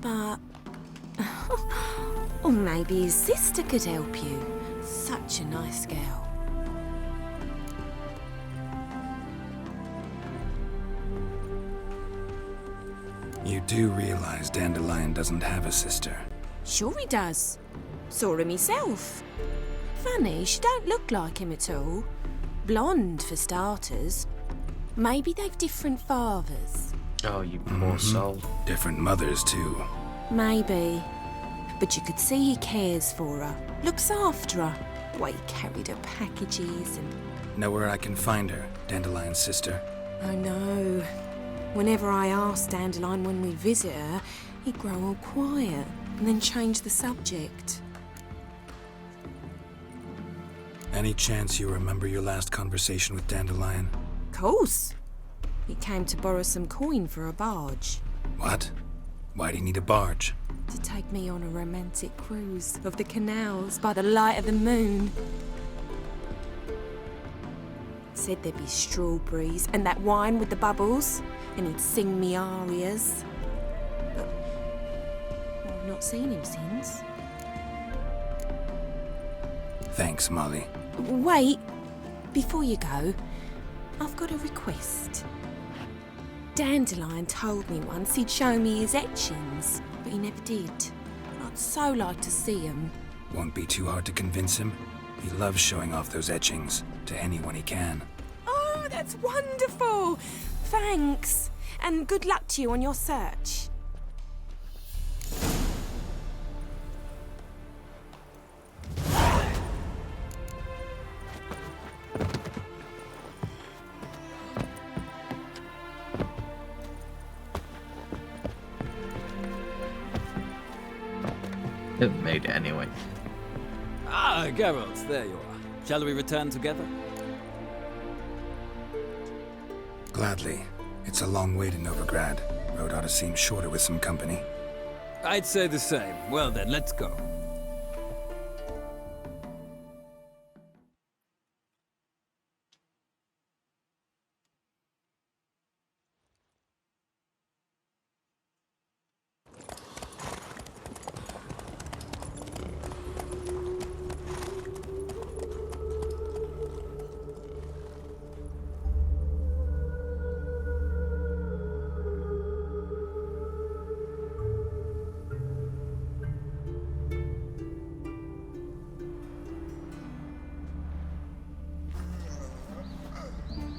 But... or maybe his sister could help you. Such a nice girl. You do realize Dandelion doesn't have a sister? Sure he does. Saw her myself. Funny, she don't look like him at all. Blonde, for starters. Maybe they've different fathers. Oh, you poor soul. Different mothers, too. Maybe. But you could see he cares for her. Looks after her. The way he carried her packages and... Know where I can find her, Dandelion's sister? I know. Whenever I asked Dandelion when we visit her, he'd grow all quiet and then change the subject. Any chance you remember your last conversation with Dandelion? Course. He came to borrow some coin for a barge. What? Why'd he need a barge? To take me on a romantic cruise of the canals by the light of the moon. Said there'd be strawberries and that wine with the bubbles, and he'd sing me arias. But I've not seen him since. Thanks, Molly. Wait, before you go, I've got a request. Dandelion told me once he'd show me his etchings, but he never did. I'd so like to see them. Won't be too hard to convince him. He loves showing off those etchings to anyone he can. Oh, that's wonderful! Thanks, and good luck to you on your search. It made it anyway. Ah, Geralt, there you are. Shall we return together? Gladly. It's a long way to Novigrad. Road ought to seem shorter with some company. I'd say the same. Well then, let's go.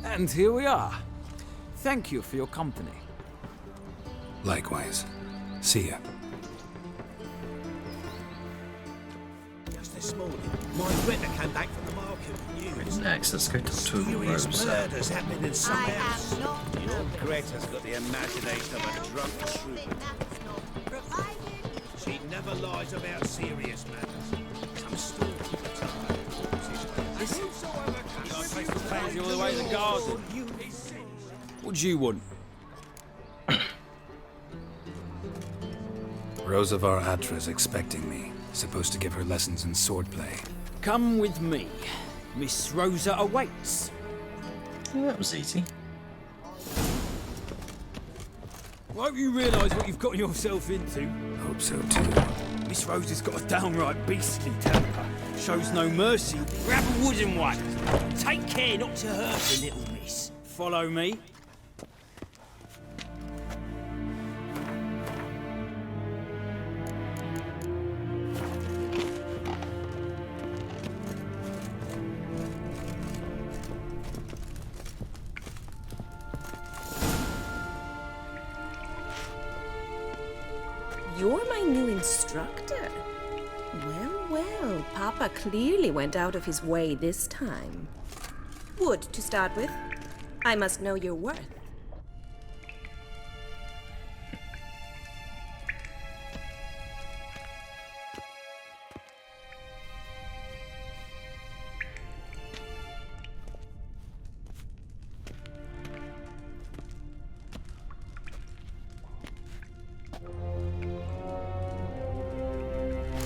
And here we are. Thank you for your company. Likewise. See ya. Just this morning, my Gwent came back from the market with news. Next, let's go talk to Serious Rose. murders happening in some house. Your Greta's got the imagination of a drunk troupe. She never lies about serious matters. Some story to tell. Listen, you got a place to fancy all the way to the garden. What do you want? Rosavar Atra's expecting me. Supposed to give her lessons in swordplay. Come with me. Miss Rosa awaits. Well, that was easy. Won't you realise what you've got yourself into? Hope so too. Miss Rosa's got a downright beastly temper. Shows no mercy. Grab a wooden one. Take care not to hurt the little miss. Follow me. You're my new instructor. Well, Papa clearly went out of his way this time. Wood, to start with. I must know your worth.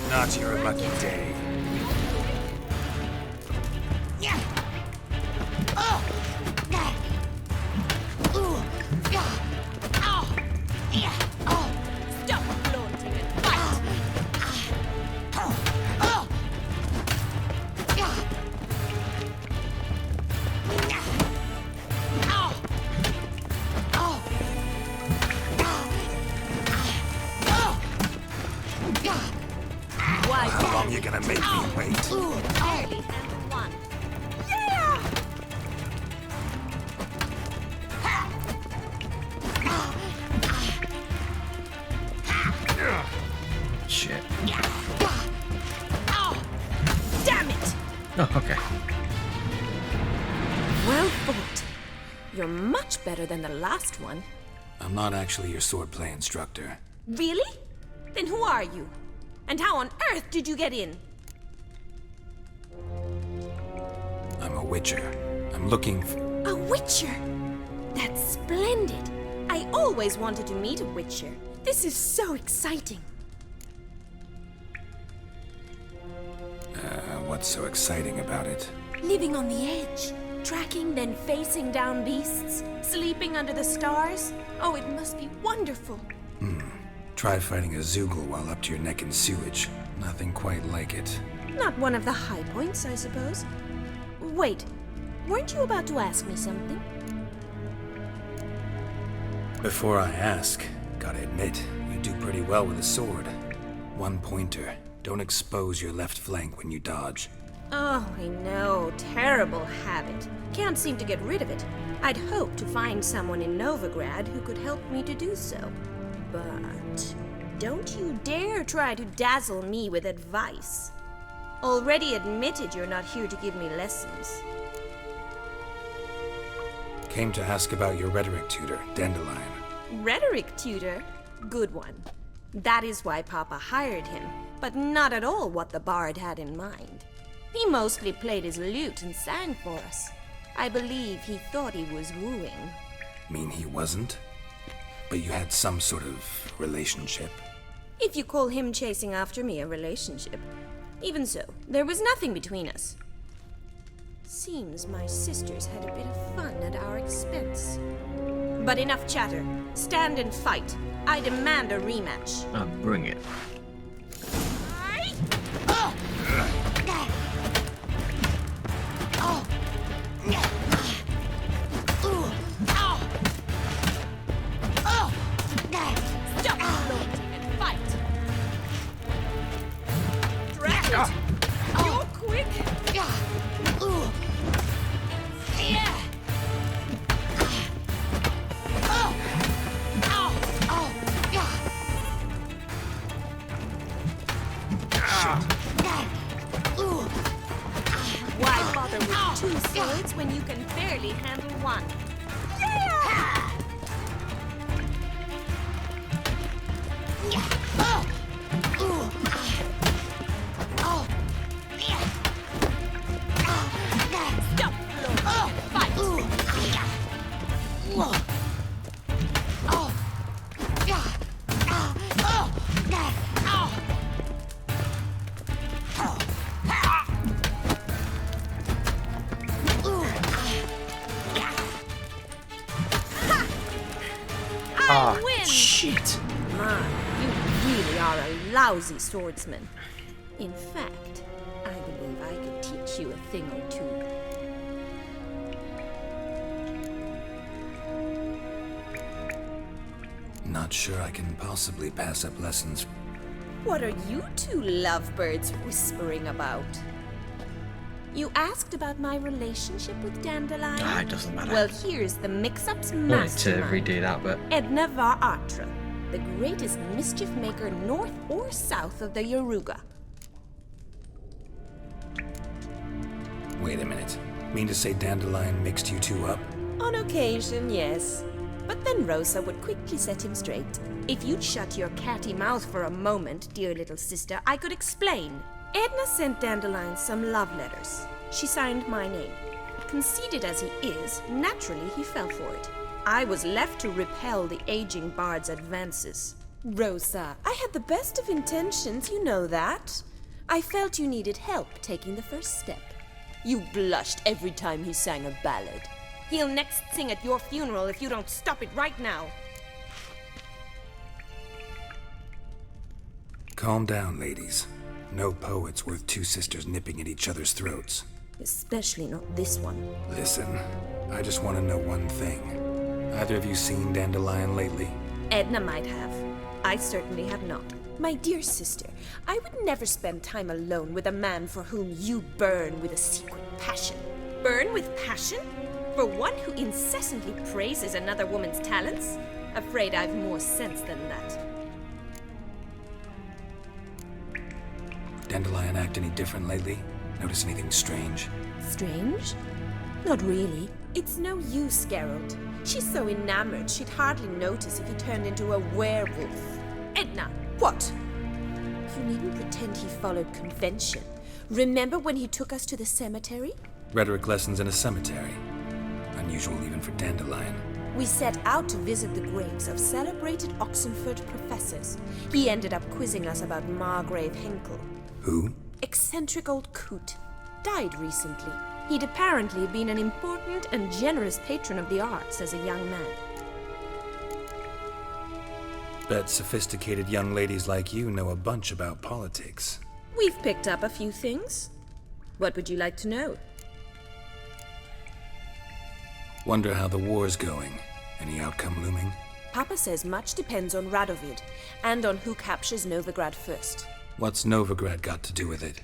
Not your lucky day. Stop flaunting and fight! Wait. Ooh, barely handled one. Yeah! Shit. Oh, damn it! Oh, okay. Well fought. You're much better than the last one. I'm not actually your swordplay instructor. Really? Then who are you? And how on earth did you get in? I'm a witcher. I'm looking for... A witcher? That's splendid. I always wanted to meet a witcher. This is so exciting. What's so exciting about it? Living on the edge. Tracking, then facing down beasts. Sleeping under the stars. Oh, it must be wonderful. Try fighting a Zoogle while up to your neck in sewage. Nothing quite like it. Not one of the high points, I suppose. Wait, weren't you about to ask me something? Before I ask, gotta admit, you do pretty well with a sword. One pointer. Don't expose your left flank when you dodge. Oh, I know. Terrible habit. Can't seem to get rid of it. I'd hoped to find someone in Novigrad who could help me to do so. But don't you dare try to dazzle me with advice. Already admitted you're not here to give me lessons. Came to ask about your rhetoric tutor, Dandelion. Rhetoric tutor? Good one. That is why Papa hired him, but not at all what the bard had in mind. He mostly played his lute and sang for us. I believe he thought he was wooing. Mean he wasn't? But you had some sort of relationship? If you call him chasing after me a relationship. Even so, there was nothing between us. Seems my sisters had a bit of fun at our expense. But enough chatter. Stand and fight. I demand a rematch. Oh, bring it. Why bother with two swords when you can barely handle one? Ah, shit. Man, you really are a lousy swordsman. In fact, I believe I could teach you a thing or two. Not sure I can possibly pass up lessons. What are you two lovebirds whispering about? You asked about my relationship with Dandelion? Ah, it doesn't matter. Well, here's the mix-up's Wanted to mastermind. redo that, but Edna var Atra, the greatest mischief maker north or south of the Yaruga. Wait a minute. Mean to say Dandelion mixed you two up? On occasion, yes. But then Rosa would quickly set him straight. If you'd shut your catty mouth for a moment, dear little sister, I could explain. Edna sent Dandelion some love letters. She signed my name. Conceited as he is, naturally he fell for it. I was left to repel the aging bard's advances. Rosa, I had the best of intentions, you know that. I felt you needed help taking the first step. You blushed every time he sang a ballad. He'll next sing at your funeral if you don't stop it right now. Calm down, ladies. No poet's worth two sisters nipping at each other's throats. Especially not this one. Listen, I just want to know one thing. Either of you seen Dandelion lately? Edna might have. I certainly have not. My dear sister, I would never spend time alone with a man for whom you burn with a secret passion. Burn with passion? For one who incessantly praises another woman's talents? Afraid I've more sense than that. Dandelion act any different lately? Notice anything strange? Strange? Not really. It's no use, Geralt. She's so enamored she'd hardly notice if he turned into a werewolf. Edna, what? You needn't pretend he followed convention. Remember when he took us to the cemetery? Rhetoric lessons in a cemetery. Unusual even for Dandelion. We set out to visit the graves of celebrated Oxenford professors. He ended up quizzing us about Margrave Henkel. Who? Eccentric old coot. Died recently. He'd apparently been an important and generous patron of the arts as a young man. Bet sophisticated young ladies like you know a bunch about politics. We've picked up a few things. What would you like to know? Wonder how the war's going. Any outcome looming? Papa says much depends on Radovid, and on who captures Novigrad first. What's Novigrad got to do with it?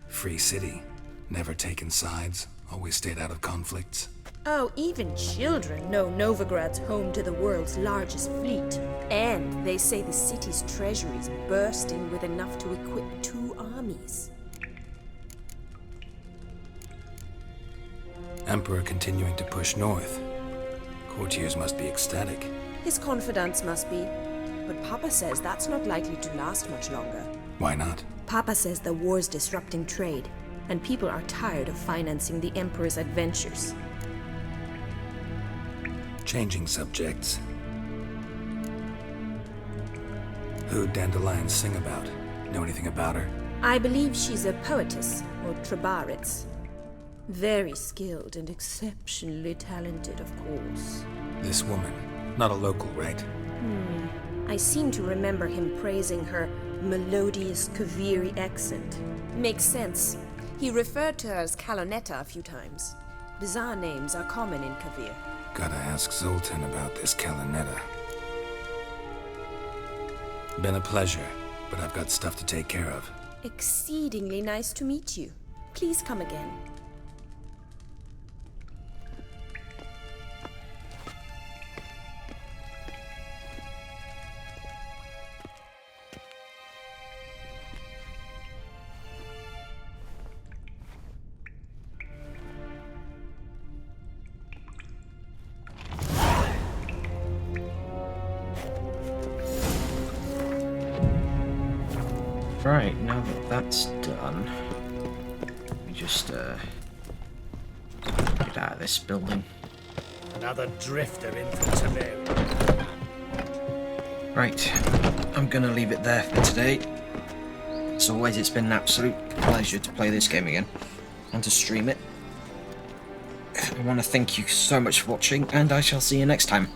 Free city. Never taken sides. Always stayed out of conflicts. Oh, even children know Novigrad's home to the world's largest fleet. And they say the city's treasury's bursting with enough to equip 2 armies. Emperor continuing to push north. Courtiers must be ecstatic. His confidants must be. But Papa says that's not likely to last much longer. Why not? Papa says the war's disrupting trade, and people are tired of financing the Emperor's adventures. Changing subjects. Who'd Dandelion sing about? Know anything about her? I believe she's a poetess, or Trebaritz. Very skilled and exceptionally talented, of course. This woman. Not a local, right? I seem to remember him praising her melodious Kaviri accent. Makes sense. He referred to her as Calonetta a few times. Bizarre names are common in Kavir. Gotta ask Zoltan about this Calonetta. Been a pleasure, but I've got stuff to take care of. Exceedingly nice to meet you. Please come again. Right, now that that's done, we just get out of this building. Another drifter in from Tiberium. Right, I'm gonna leave it there for today. As always, it's been an absolute pleasure to play this game again and to stream it. I want to thank you so much for watching, and I shall see you next time.